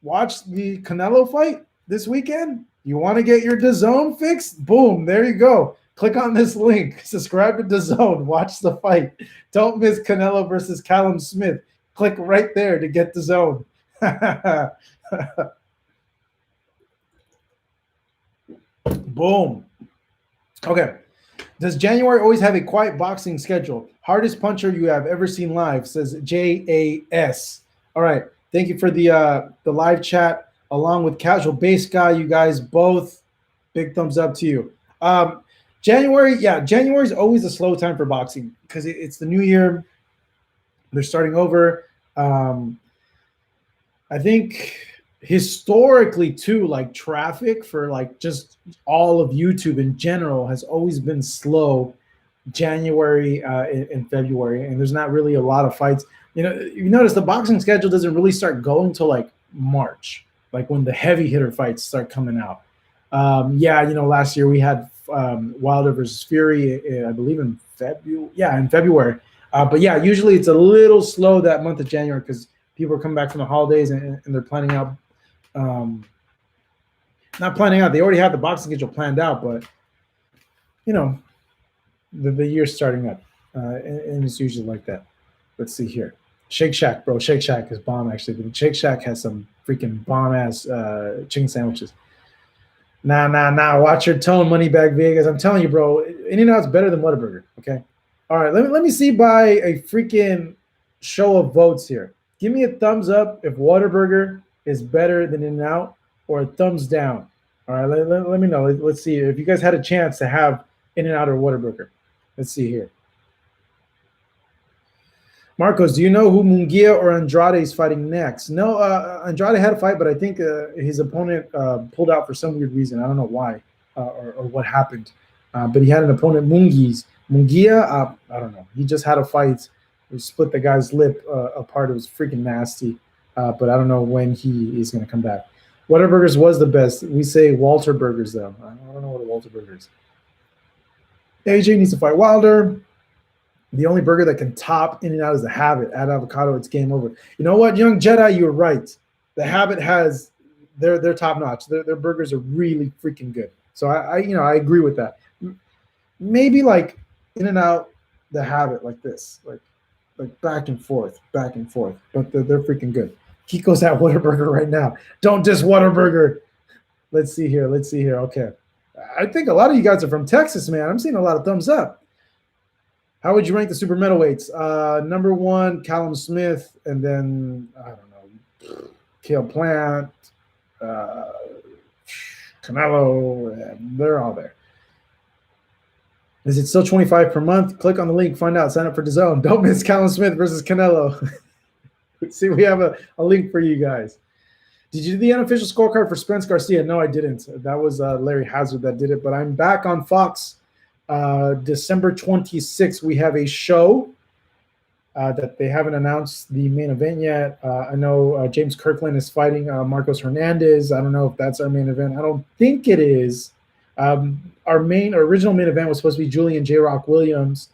S1: watch the Canelo fight this weekend? You want to get your DAZN fixed? Boom, there you go. Click on this link. Subscribe to DAZN. Watch the fight. Don't miss Canelo versus Callum Smith. Click right there to get DAZN. Boom. Okay. Does January always have a quiet boxing schedule? Hardest puncher you have ever seen live, says JAS. All right. Thank you for the live chat along with Casual Base Guy. You guys both, big thumbs up to you. January is always a slow time for boxing because it's the new year. They're starting over. I think historically too, like traffic for like just all of YouTube in general has always been slow January and February, and there's not really a lot of fights. You notice the boxing schedule doesn't really start going till like March, like when the heavy hitter fights start coming out. Yeah, last year we had Wilder versus Fury, I believe in February. Yeah, in February. But yeah, usually it's a little slow that month of January because people are coming back from the holidays and they're planning out. Not planning out. They already have the boxing schedule planned out, but you know, the year's starting up, and it's usually like that. Let's see here. Shake Shack, bro. Shake Shack is bomb, actually. But Shake Shack has some freaking bomb ass chicken sandwiches. Nah. Watch your tone, Moneybag Vegas. I'm telling you, bro. In-N-Out's better than Whataburger. Okay. All right. Let me see by a freaking show of votes here. Give me a thumbs up if Whataburger is better than In-N-Out, or a thumbs down. All right. Let me know. Let's see if you guys had a chance to have In-N-Out or Whataburger. Let's see here. Marcos, do you know who Munguia or Andrade is fighting next? No, Andrade had a fight, but I think his opponent pulled out for some weird reason. I don't know why or what happened. But he had an opponent, Munguia, I don't know. He just had a fight. He split the guy's lip apart. It was freaking nasty. But I don't know when he is going to come back. Whataburgers was the best. We say Walter Burgers, though. I don't know what a Walter Burger is. AJ needs to fight Wilder. The only burger that can top In-N-Out is the Habit. Add avocado, it's game over. You know what, Young Jedi, you were right. The Habit has they're top notch. Their burgers are really freaking good. So I agree with that. Maybe like In-N-Out, the Habit like this, like back and forth, but they're freaking good. Kiko's at Whataburger right now. Don't diss Whataburger. Let's see here. Okay, I think a lot of you guys are from Texas, man. I'm seeing a lot of thumbs up. How would you rank the super middleweights? Number one, Callum Smith, and then, I don't know, Cale Plant, Canelo, they're all there. Is it still $25 per month? Click on the link, find out, sign up for DAZN. Don't miss Callum Smith versus Canelo. See, we have a link for you guys. Did you do the unofficial scorecard for Spence Garcia? No, I didn't. That was Larry Hazard that did it, but I'm back on Fox. December 26th, we have a show that they haven't announced the main event yet. I know James Kirkland is fighting Marcos Hernandez. I don't know if that's our main event. I don't think it is. Our original main event was supposed to be Julian J. Rock Williams,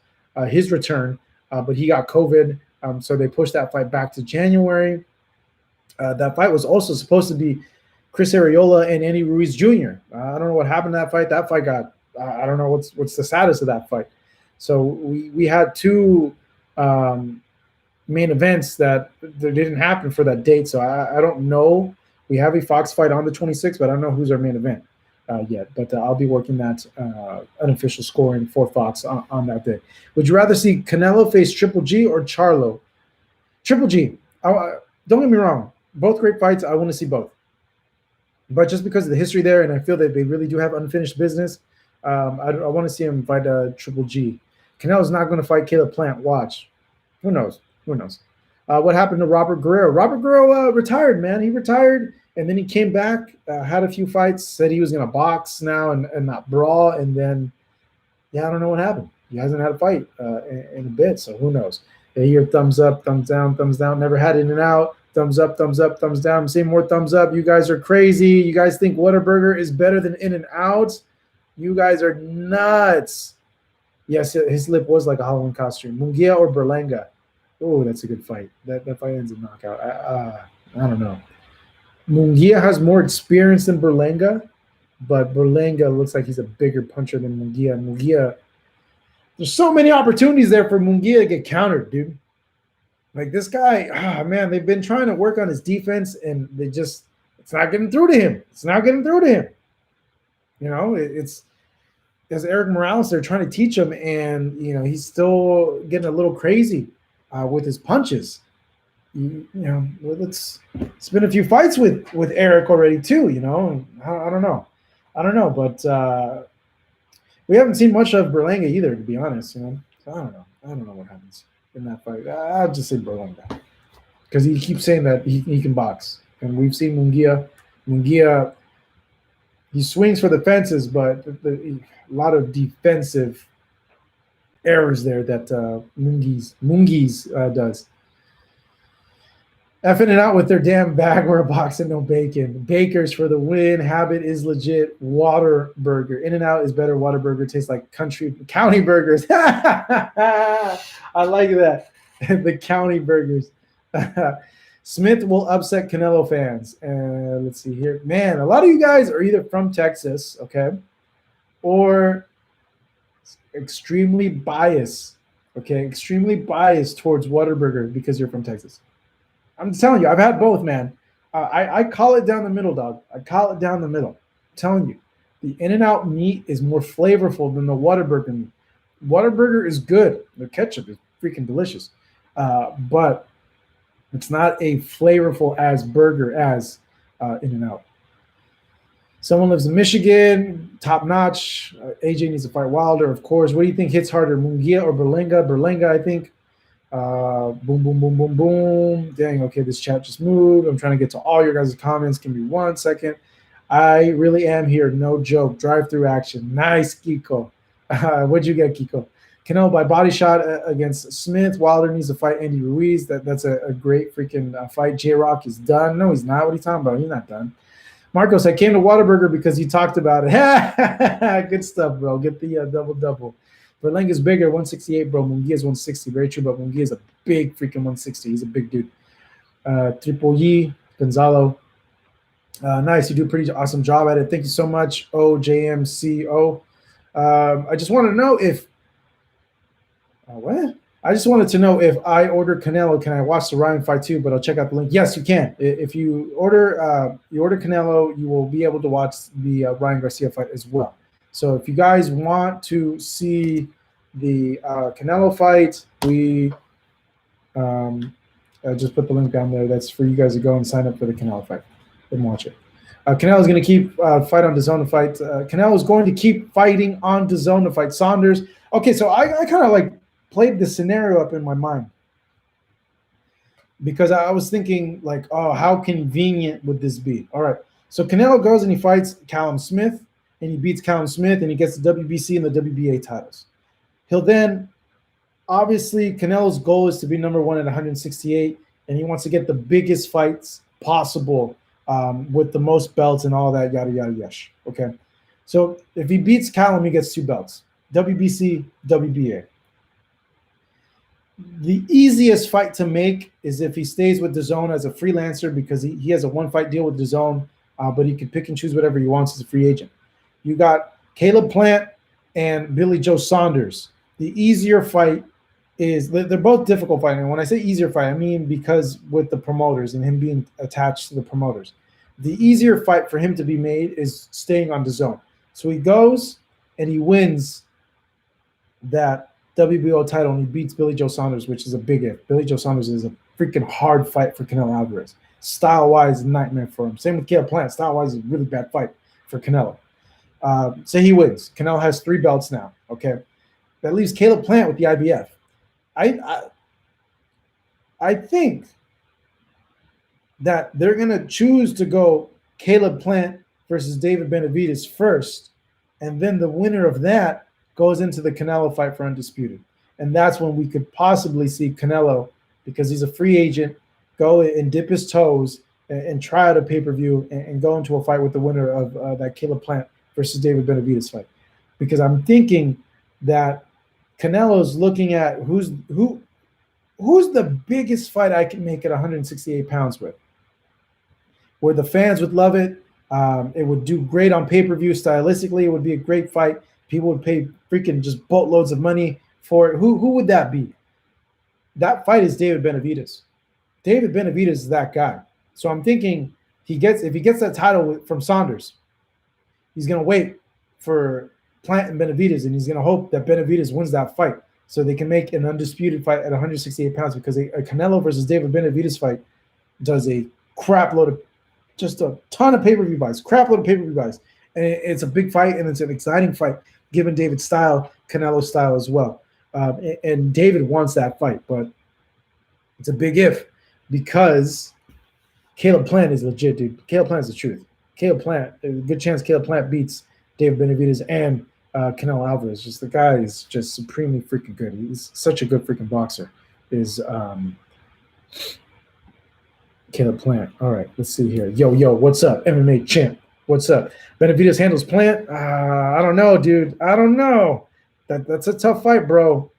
S1: his return, but he got COVID, so they pushed that fight back to January. That fight was also supposed to be Chris Arreola and Andy Ruiz Jr. I don't know what happened to that fight. That fight got I don't know what's the status of that fight. So we had two main events that didn't happen for that date. So I don't know. We have a Fox fight on the 26th, but I don't know who's our main event yet. But I'll be working that unofficial scoring for Fox on that day. Would you rather see Canelo face Triple G or Charlo? Triple G. Don't get me wrong. Both great fights. I want to see both. But just because of the history there, and I feel that they really do have unfinished business, I want to see him fight Triple G. Canelo's not going to fight Caleb Plant. Watch. Who knows? What happened to Robert Guerrero? Robert Guerrero retired, man. He retired, and then he came back, had a few fights, said he was going to box now and not brawl, and then, I don't know what happened. He hasn't had a fight in a bit, so who knows? I hear thumbs up, thumbs down, never had In-N-Out. Thumbs up, thumbs down. I'm seeing more thumbs up. You guys are crazy. You guys think Whataburger is better than In-N-Out? You guys are nuts. Yes, his lip was like a Halloween costume. Munguia or Berlanga? Oh, that's a good fight. That fight ends in knockout. I don't know. Munguia has more experience than Berlanga, but Berlanga looks like he's a bigger puncher than Munguia. Munguia, there's so many opportunities there for Munguia to get countered, dude. Like this guy, man, they've been trying to work on his defense, and it's not getting through to him. You know, it's as Eric Morales, they're trying to teach him, and he's still getting a little crazy with his punches. It's been a few fights with Eric already too. I don't know, but we haven't seen much of Berlanga either, to be honest. So I don't know what happens in that fight. I'll just say Berlanga because he keeps saying that he can box, and we've seen Munguia. He swings for the fences, but a lot of defensive errors there that Munguis does. Effing it out with their damn bag or a box of no bacon. Bakers for the win. Habit is legit. Water burger. In and Out is better. Water burger tastes like county burgers. I like that. The county burgers. Smith will upset Canelo fans. Let's see here. Man, a lot of you guys are either from Texas, okay, or extremely biased. Okay, extremely biased towards Whataburger because you're from Texas. I'm telling you, I've had both, man. I call it down the middle, dog. I call it down the middle. I'm telling you, the In-N-Out meat is more flavorful than the Whataburger meat. Whataburger is good. The ketchup is freaking delicious, but it's not a flavorful as burger as In-N-Out. Someone lives in Michigan, top notch. AJ needs to fight Wilder, of course. What do you think hits harder, Munguia or Berlanga? Berlanga, I think. Boom, boom, boom, boom, boom. Dang, okay, this chat just moved. I'm trying to get to all your guys' comments. Give me 1 second. I really am here. No joke. Drive-through action. Nice, Kiko. What'd you get, Kiko? Canelo by body shot against Smith. Wilder needs to fight Andy Ruiz. That's a great freaking fight. J-Rock is done. No, he's not. What are you talking about? He's not done. Marcos, I came to Whataburger because you talked about it. Good stuff, bro. Get the double-double. Verlanga's bigger, 168, bro. Munguia's 160. Very true, but Munguia's a big freaking 160. He's a big dude. Triple E, Gonzalo. Nice. You do a pretty awesome job at it. Thank you so much, OJMCO. I just want to know if what? I just wanted to know if I order Canelo, can I watch the Ryan fight too? But I'll check out the link. Yes, you can. If you order Canelo, you will be able to watch the Ryan Garcia fight as well. So if you guys want to see the Canelo fight, we just put the link down there. That's for you guys to go and sign up for the Canelo fight and watch it. Canelo is going to keep fight on DAZN to fight. Canelo is going to keep fighting on DAZN to fight Saunders. Okay, so I kind of like played the scenario up in my mind because I was thinking like, oh, how convenient would this be? All right, so Canelo goes and he fights Callum Smith, and he beats Callum Smith, and he gets the WBC and the WBA titles. He'll then, obviously, Canelo's goal is to be number one at 168, and he wants to get the biggest fights possible with the most belts and all that, yada, yada, yesh. Okay, so if he beats Callum, he gets 2 belts, WBC, WBA. The easiest fight to make is if he stays with DAZN as a freelancer because he has a 1-fight deal with DAZN, but he can pick and choose whatever he wants as a free agent. You got Caleb Plant and Billy Joe Saunders. The easier fight is, they're both difficult fighting. And when I say easier fight, I mean because with the promoters and him being attached to the promoters. The easier fight for him to be made is staying on DAZN. So he goes and he wins that WBO title and he beats Billy Joe Saunders, which is a big if. Billy Joe Saunders is a freaking hard fight for Canelo Alvarez. Style-wise, a nightmare for him. Same with Caleb Plant. Style-wise, is a really bad fight for Canelo. Say he wins. Canelo has 3 belts now. Okay, that leaves Caleb Plant with the IBF. I think that they're gonna choose to go Caleb Plant versus David Benavidez first, and then the winner of that goes into the Canelo fight for undisputed, and that's when we could possibly see Canelo, because he's a free agent, go and dip his toes and try out a pay-per-view and go into a fight with the winner of that Caleb Plant versus David Benavidez fight. Because I'm thinking that Canelo's looking at who's the biggest fight I can make at 168 pounds with, where the fans would love it. It would do great on pay-per-view. Stylistically, it would be a great fight. People would pay freaking just boatloads of money for it. Who would that be? That fight is David Benavidez. David Benavidez is that guy. So I'm thinking if he gets that title from Saunders, he's going to wait for Plant and Benavidez, and he's going to hope that Benavidez wins that fight so they can make an undisputed fight at 168 pounds, because a Canelo versus David Benavidez fight does a crap load of, just a ton of pay-per-view buys, and it's a big fight, and it's an exciting fight given David's style, Canelo's style as well. And David wants that fight, but it's a big if, because Caleb Plant is legit, dude. Caleb Plant is the truth. Caleb Plant, a good chance Caleb Plant beats David Benavidez and Canelo Alvarez. Just the guy is just supremely freaking good. He's such a good freaking boxer. Caleb Plant. All right, let's see here. Yo, what's up? MMA champ. What's up? Benavidez handles Plant. I don't know, dude. I don't know. That's a tough fight, bro.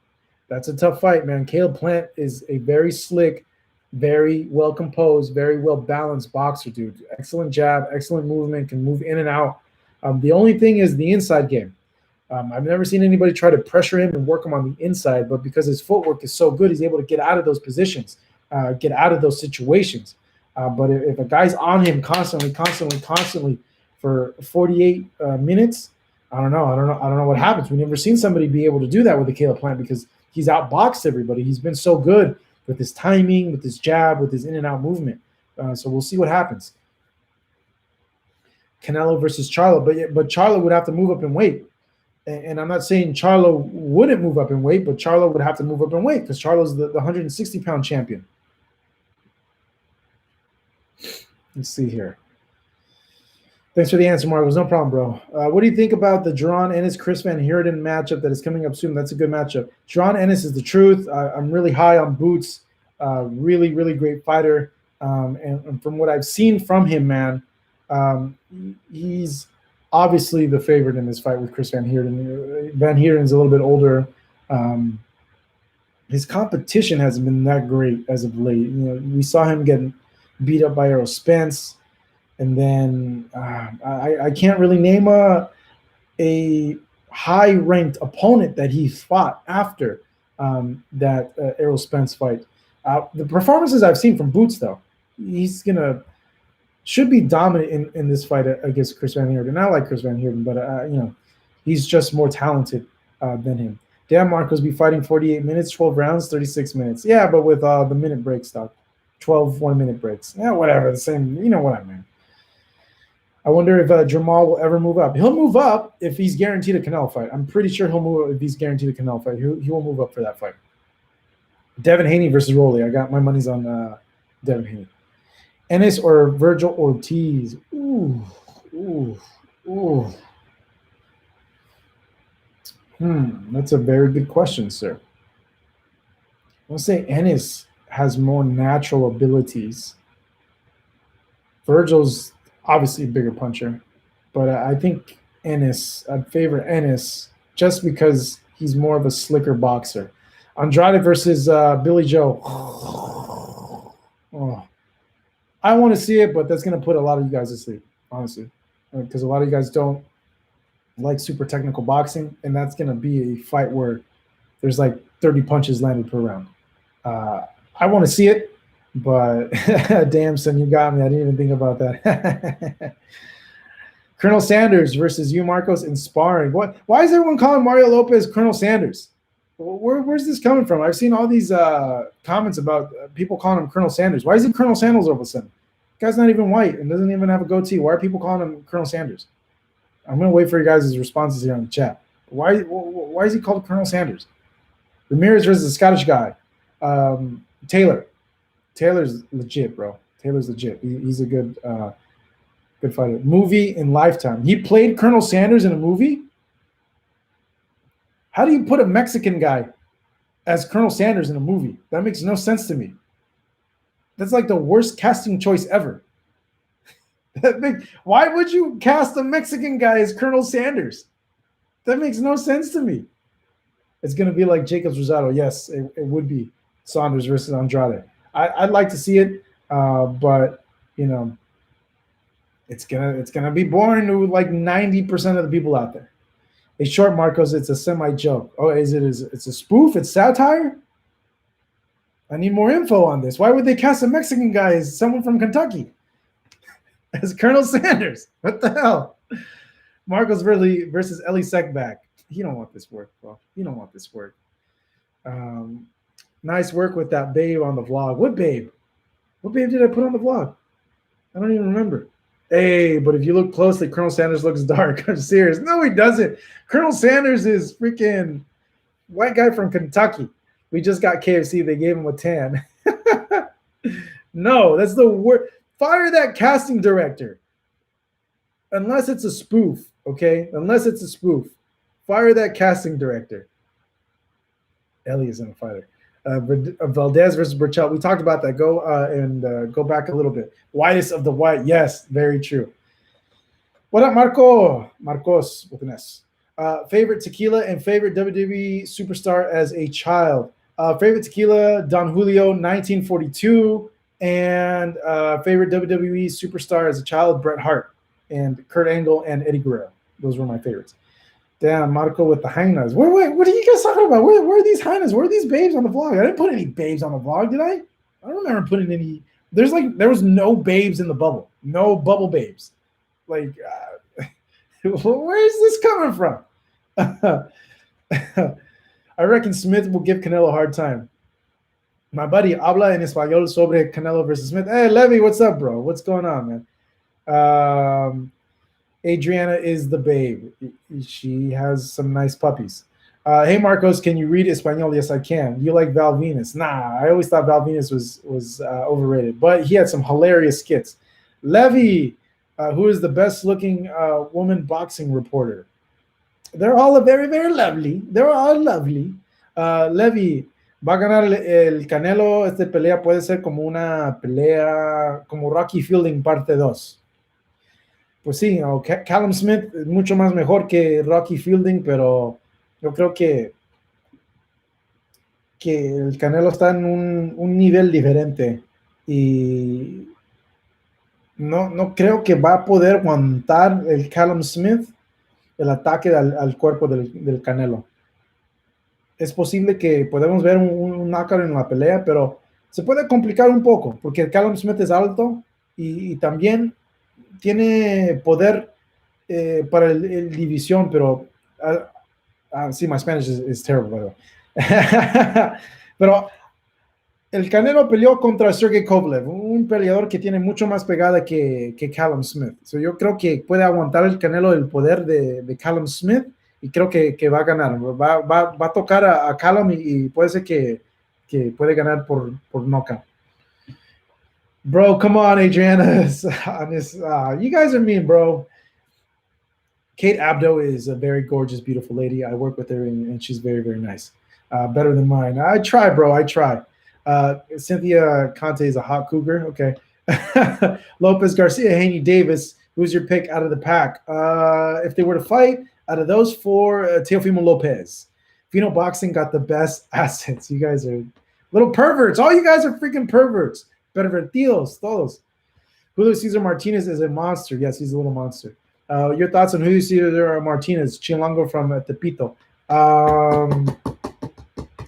S1: That's a tough fight, man. Caleb Plant is a very slick, very well composed, very well balanced boxer, dude. Excellent jab, excellent movement, can move in and out. The only thing is the inside game. I've never seen anybody try to pressure him and work him on the inside, but because his footwork is so good, he's able to get out of those positions, get out of those situations. But if a guy's on him constantly for 48 minutes, I don't know what happens. We've never seen somebody be able to do that with a Caleb Plant because he's outboxed everybody. He's been so good with his timing, with his jab, with his in and out movement. So we'll see what happens. Canelo versus Charlo, but Charlo would have to move up in weight. And I'm not saying Charlo wouldn't move up in weight, but Charlo would have to move up in weight because Charlo's the 160-pound champion. Let's see here. Thanks for the answer, Marcos. No problem, bro. What do you think about the Jaron Ennis-Chris Van Heerden matchup that is coming up soon? That's a good matchup. Jaron Ennis is the truth. I'm really high on Boots. Really, really great fighter. And from what I've seen from him, man, he's obviously the favorite in this fight with Chris Van Heerden. Van Heerden's a little bit older. His competition hasn't been that great as of late. You know, we saw him getting beat up by Errol Spence, and then I can't really name a high-ranked opponent that he fought after that Errol Spence fight. The performances I've seen from Boots, though, should be dominant in this fight against Chris Van Heerden. I like Chris Van Heerden, but he's just more talented than him. Dan Marcos be fighting 48 minutes, 12 rounds, 36 minutes. Yeah, but with the minute break stuff, 12 1-minute breaks. Yeah, whatever, the same. You know what I mean. I wonder if Jamal will ever move up. He'll move up if he's guaranteed a Canelo fight. I'm pretty sure he'll move up if he's guaranteed a Canelo fight. He will move up for that fight. Devin Haney versus Rolly. I got my money's on Devin Haney. Ennis or Virgil Ortiz? Ooh. That's a very good question, sir. I'll say Ennis has more natural abilities. Virgil's obviously a bigger puncher, but I think I'd favor Ennis just because he's more of a slicker boxer. Andrade versus Billy Joe. Oh. I want to see it, but that's going to put a lot of you guys to sleep, honestly, because a lot of you guys don't like super technical boxing, and that's going to be a fight where there's like 30 punches landed per round. I want to see it, but damn, son, you got me. I didn't even think about that. Colonel Sanders versus you, Marcos, in sparring. What? Why is everyone calling Mario Lopez Colonel Sanders? Where's this coming from? I've seen all these comments about people calling him Colonel Sanders. Why is he Colonel Sanders all of a sudden? The guy's not even white and doesn't even have a goatee. Why are people calling him Colonel Sanders? I'm going to wait for you guys' responses here on the chat. Why is he called Colonel Sanders? Ramirez versus the Scottish guy. Taylor's legit, bro. Taylor's legit. He's a good fighter. Movie in Lifetime. He played Colonel Sanders in a movie? How do you put a Mexican guy as Colonel Sanders in a movie? That makes no sense to me. That's like the worst casting choice ever. Why would you cast a Mexican guy as Colonel Sanders? That makes no sense to me. It's going to be like Jacobs Rosado. Yes, it would be Saunders versus Andrade. I'd like to see it, but it's gonna be boring to like 90% of the people out there. A short Marcos, it's a semi-joke. Oh, it's a spoof? It's satire? I need more info on this. Why would they cast a Mexican guy as someone from Kentucky? As Colonel Sanders? What the hell? Marcos versus Ellie Seckback. You don't want this work, bro. You don't want this work. Nice work with that babe on the vlog. What babe? What babe did I put on the vlog? I don't even remember. Hey, but if you look closely, Colonel Sanders looks dark. I'm serious. No, he doesn't. Colonel Sanders is freaking white guy from Kentucky. We just got KFC. They gave him a tan. No, that's the worst. Fire that casting director. Unless it's a spoof, okay? Unless it's a spoof. Fire that casting director. Ellie isn't a fighter. Valdez versus Berchelt. We talked about that. Go and go back a little bit. Whitest of the white. Yes, very true. What up, Marco? Marcos with an S. Favorite tequila and favorite WWE superstar as a child. Favorite tequila, Don Julio, 1942. And favorite WWE superstar as a child, Bret Hart. And Kurt Angle and Eddie Guerrero. Those were my favorites. Damn, Marco with the hyenas. What are you guys talking about? Where are these hyenas? Where are these babes on the vlog? I didn't put any babes on the vlog, did I? I don't remember putting any. There was no babes in the bubble. No bubble babes. Like, where is this coming from? I reckon Smith will give Canelo a hard time. My buddy habla en español sobre Canelo versus Smith. Hey, Levy, what's up, bro? What's going on, man? Adriana is the babe. She has some nice puppies. Hey, Marcos, can you read Espanol? Yes, I can. You like Val Venus? Nah, I always thought Val Venus was overrated, but he had some hilarious skits. Levy, who is the best-looking woman boxing reporter? They're all very, very lovely. They're all lovely. Levy, va a ganar el Canelo. Esta pelea puede ser como una pelea como Rocky Fielding parte 2. Pues sí, Callum Smith es mucho más mejor que Rocky Fielding, pero yo creo que el Canelo está en un nivel diferente y no creo que va a poder aguantar el Callum Smith el ataque al cuerpo del Canelo. Es posible que podamos ver un knockout en la pelea, pero se puede complicar un poco, porque el Callum Smith es alto y también tiene poder para el división, pero sí, my Spanish is terrible, by the way. Pero el Canelo peleó contra Sergey Kovalev, un peleador que tiene mucho más pegada que Callum Smith. So yo creo que puede aguantar el Canelo el poder de Callum Smith y creo que va a ganar. Va a tocar a Callum y puede ser que puede ganar por knockout. Bro, come on, Adriana. You guys are mean, bro. Kate Abdo is a very gorgeous, beautiful lady. I work with her, and she's very, very nice. Better than mine. I try, bro. I try. Cynthia Conte is a hot cougar. Okay. Lopez Garcia, Haney Davis. Who's your pick out of the pack? If they were to fight, out of those four, Teofimo Lopez. Fino Boxing got the best assets. You guys are little perverts. All you guys are freaking perverts. Pervertidos, todos. Julio Cesar Martinez is a monster. Yes, he's a little monster. Your thoughts on Julio Cesar Martinez, Chilango from Tepito.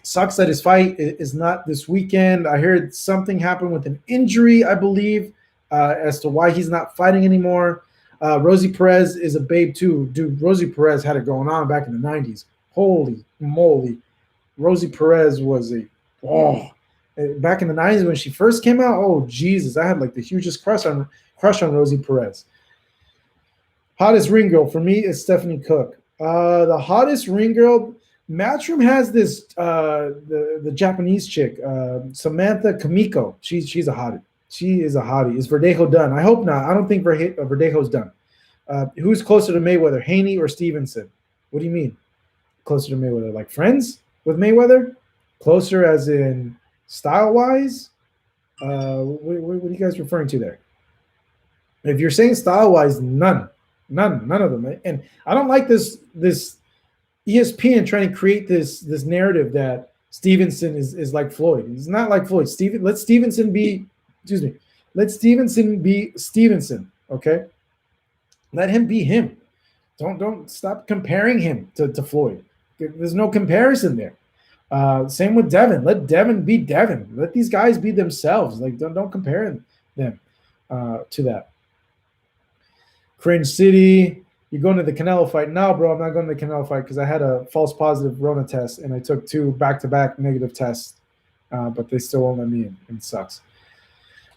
S1: Sucks that his fight is not this weekend. I heard something happened with an injury, I believe, as to why he's not fighting anymore. Rosie Perez is a babe too. Dude, Rosie Perez had it going on back in the 90s. Holy moly. Rosie Perez was back in the 90s when she first came out, oh Jesus, I had like the hugest crush on Rosie Perez. Hottest ring girl for me is Stephanie Cook. The hottest ring girl, Matchroom has this the Japanese chick, Samantha Kamiko. She's a hottie. She is a hottie. Is Verdejo done? I hope not. I don't think Verdejo's done. Who's closer to Mayweather, Haney or Stevenson? What do you mean? Closer to Mayweather, like friends with Mayweather? Closer as in style-wise? What are you guys referring to there? If you're saying style-wise, none of them. And I don't like this ESPN trying to create this narrative that Stevenson is like Floyd. He's not like Floyd. Let Stevenson be Stevenson, okay? Let him be him. Don't stop comparing him to Floyd. There's no comparison there. Same with Devin. Let Devin be Devin. Let these guys be themselves. Like don't compare them to that. Cringe City. You're going to the Canelo fight? No, bro, I'm not going to the Canelo fight because I had a false positive Rona test and I took 2 back-to-back negative tests, but they still won't let me in. It sucks.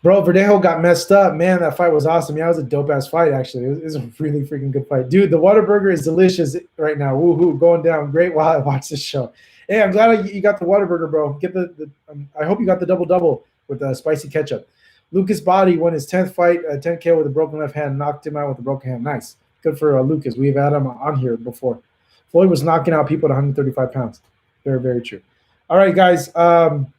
S1: Bro, Verdejo got messed up. Man, that fight was awesome. Yeah, it was a dope-ass fight, actually. It was a really freaking good fight. Dude, the Whataburger is delicious right now. Woohoo, going down great while I watch this show. Hey, I'm glad you got the Whataburger, bro. Get I hope you got the double-double with the spicy ketchup. Lucas Body won his 10th fight, 10K with a broken left hand, knocked him out with a broken hand. Nice. Good for Lucas. We've had him on here before. Floyd was knocking out people at 135 pounds. Very, very true. All right, guys. An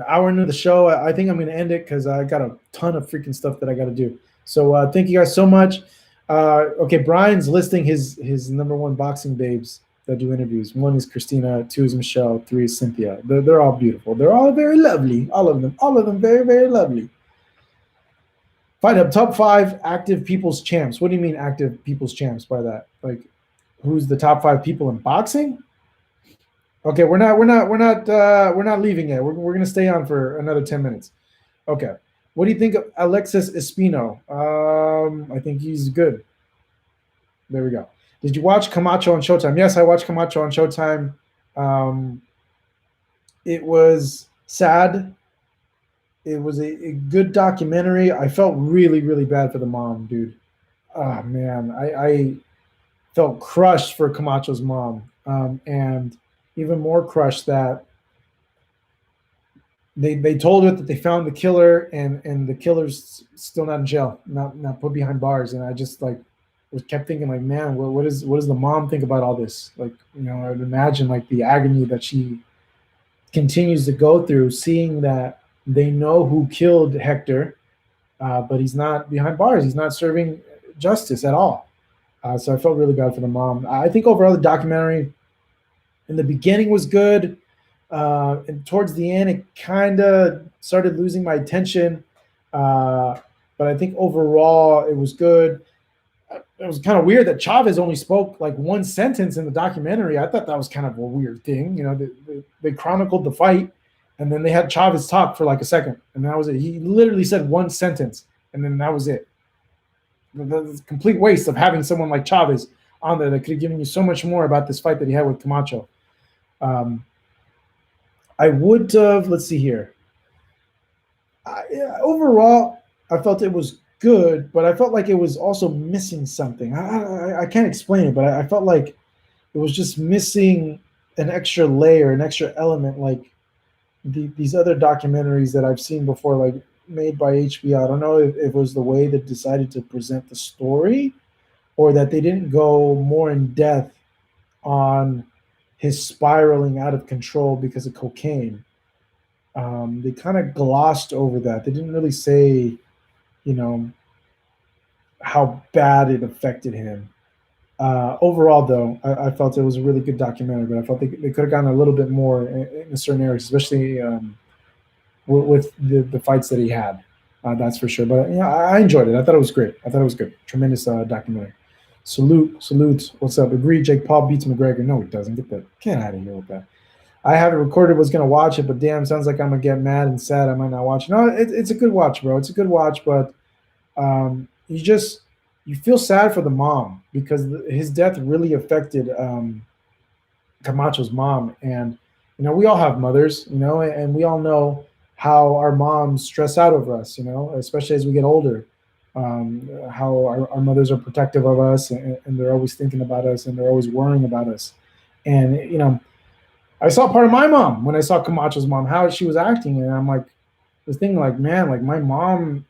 S1: hour into the show, I think I'm going to end it because I got a ton of freaking stuff that I got to do. So thank you guys so much. Okay, Brian's listing his number one boxing babes that do interviews. One is Christina, two is Michelle, three is Cynthia. They're all beautiful. They're all very lovely. All of them very, very lovely. Fight Hub top 5 active people's champs. What do you mean active people's champs by that? Like, who's the top 5 people in boxing? Okay, we're not leaving yet. We're gonna stay on for another 10 minutes. Okay. What do you think of Alexis Espino? I think he's good. There we go. Did you watch Camacho on Showtime? Yes, I watched Camacho on Showtime. It was sad. It was a good documentary. I felt really, really bad for the mom, dude. Oh man, I felt crushed for Camacho's mom, and even more crushed that they told her that they found the killer, and the killer's still not in jail, not put behind bars. And I just like was kept thinking like, man, what does the mom think about all this? Like, I would imagine like the agony that she continues to go through, seeing that they know who killed Hector, but he's not behind bars. He's not serving justice at all. So I felt really bad for the mom. I think overall the documentary in the beginning was good. And towards the end, it kind of started losing my attention. But I think overall it was good. It was kind of weird that Chavez only spoke like one sentence in the documentary. I thought that was kind of a weird thing. They chronicled the fight, and then they had Chavez talk for like a second, and that was it. He literally said one sentence, and then that was it. The complete waste of having someone like Chavez on there that could have given you so much more about this fight that he had with Camacho. I would have, let's see here. Overall, I felt it was good, but I felt like it was also missing something. I can't explain it, but I felt like it was just missing an extra layer, an extra element, like these other documentaries that I've seen before, like made by HBO. I don't know if it was the way they decided to present the story, or that they didn't go more in depth on his spiraling out of control because of cocaine. They kind of glossed over that. They didn't really say, how bad it affected him. Overall, though, I felt it was a really good documentary, but I felt they could have gone a little bit more in certain areas, especially with the fights that he had. That's for sure. But I enjoyed it. I thought it was great. I thought it was good. Tremendous documentary. Salute. What's up? Agree. Jake Paul beats McGregor. No, he doesn't. Get out of here with that. I have it recorded. Was gonna watch it, but damn, sounds like I'm gonna get mad and sad. I might not watch it. No, it's a good watch, bro. It's a good watch, but you feel sad for the mom because his death really affected Camacho's mom. And we all have mothers, and we all know how our moms stress out over us, especially as we get older. How our mothers are protective of us, and they're always thinking about us, and they're always worrying about us. And I saw part of my mom when I saw Camacho's mom, how she was acting, and I'm like, was thinking like, man, like my mom,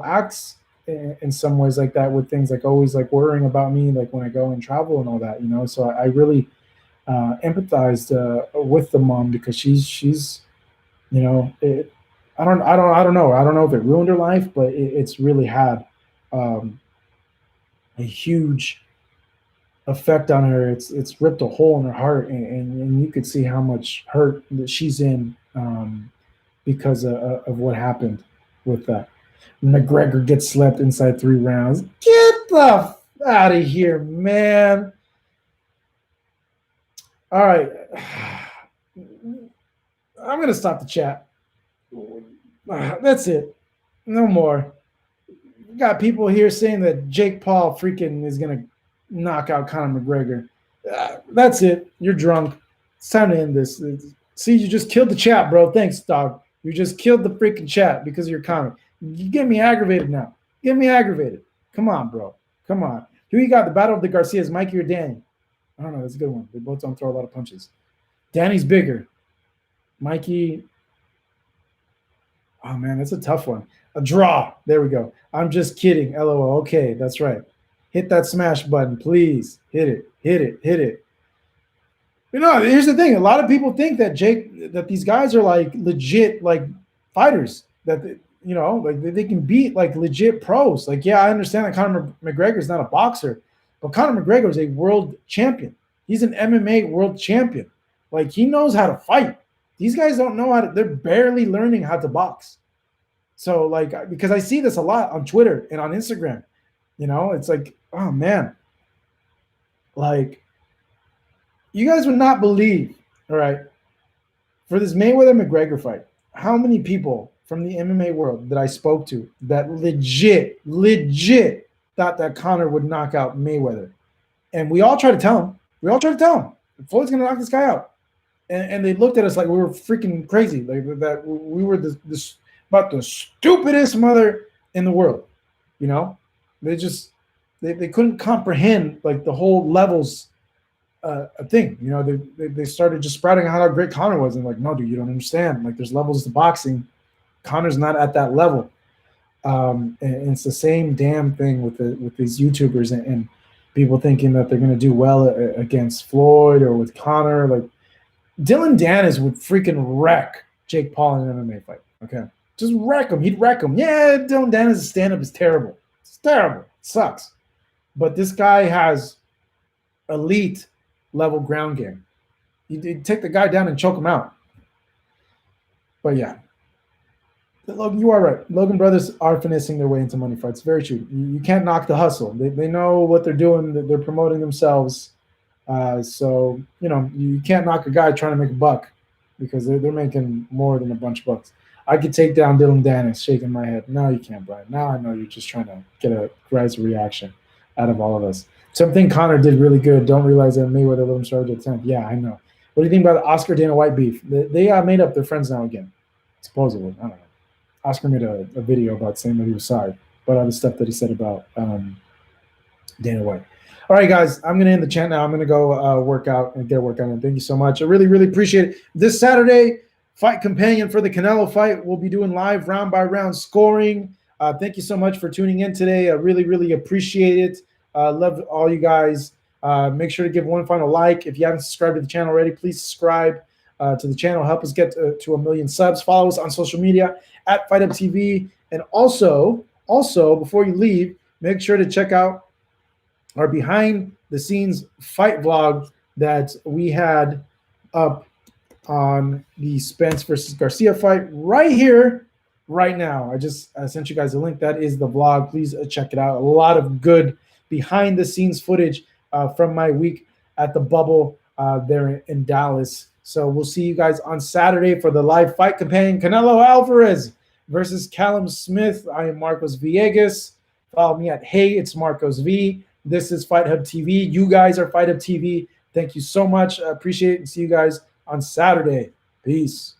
S1: acts in some ways like that, with things like always like worrying about me, like when I go and travel and all that, So I really empathized with the mom, because she's I don't know. I don't know if it ruined her life, but it's really had a huge effect on her. It's ripped a hole in her heart, and you could see how much hurt that she's in because of what happened with that. McGregor gets slept inside 3 rounds. Get the out of here, man. All right. I'm going to stop the chat. That's it. No more. We got people here saying that Jake Paul freaking is going to knock out Conor McGregor. That's it. You're drunk. It's time to end this. See, you just killed the chat, bro. Thanks, dog. You just killed the freaking chat because of your comment. You get me aggravated now. Get me aggravated. Come on, bro. Come on. Who you got? The battle of the Garcias, Mikey or Danny? I don't know. That's a good one. They both don't throw a lot of punches. Danny's bigger. Mikey. Oh, man, that's a tough one. A draw. There we go. I'm just kidding. LOL. Okay, that's right. Hit that smash button, please. Hit it. Here's the thing. A lot of people think that these guys are like legit like fighters that like they can beat like legit pros. Like, yeah, I understand that Conor McGregor is not a boxer, but Conor McGregor is a world champion. He's an MMA world champion. Like, he knows how to fight. These guys don't know how to. They're barely learning how to box. So like, because I see this a lot on Twitter and on Instagram, it's like, oh man, like, you guys would not believe, all right, for this Mayweather McGregor fight, how many people from the MMA world that I spoke to that legit thought that Conor would knock out Mayweather. And we all try to tell him. Floyd's going to knock this guy out. And they looked at us like we were freaking crazy, like that we were this about the stupidest mother in the world. They just they couldn't comprehend like the whole levels thing. They started just sprouting out how great Conor was, and like, no, dude, you don't understand. Like, there's levels to boxing. Conor's not at that level. And it's the same damn thing with these YouTubers and people thinking that they're going to do well against Floyd or with Conor. Like, Dylan Danis would freaking wreck Jake Paul in an MMA fight. Okay, just wreck him. He'd wreck him. Yeah, Dylan Danis' stand-up is terrible. It's terrible. It sucks. But this guy has elite level ground game. You'd take the guy down and choke him out. But yeah, Logan, you are right. Logan brothers are finessing their way into money fights. Very true. You can't knock the hustle. They know what they're doing. They're promoting themselves. So, you can't knock a guy trying to make a buck because they're making more than a bunch of bucks. I could take down Dylan Danis, shaking my head. No, you can't, Brian. Now I know you're just trying to get a rise reaction out of all of us. Something Conor did really good. Don't realize that Mayweather let him start at 10th. Yeah, I know. What do you think about the Oscar Dana White beef? They made up. Their friends now again, supposedly. I don't know. Oscar made a video about saying that he was sorry, but all the stuff that he said about Dana White. All right, guys, I'm going to end the chat now. I'm going to go work out and get a workout in. Thank you so much. I really, really appreciate it. This Saturday, fight companion for the Canelo fight. We'll be doing live round-by-round scoring. Thank you so much for tuning in today. I really, really appreciate it. Love all you guys. Make sure to give one final like. If you haven't subscribed to the channel already, please subscribe to the channel. Help us get to 1 million subs. Follow us on social media at FightUpTV. And also, before you leave, make sure to check out our behind-the-scenes fight vlog that we had up on the Spence versus Garcia fight right here, right now. I sent you guys a link. That is the vlog. Please check it out. A lot of good behind-the-scenes footage from my week at the Bubble there in Dallas. So we'll see you guys on Saturday for the live fight companion, Canelo Alvarez versus Callum Smith. I am Marcos Villegas. Follow me at Hey, it's Marcos V. This is Fight Hub TV. You guys are Fight Hub TV. Thank you so much. I appreciate it, and see you guys on Saturday. Peace.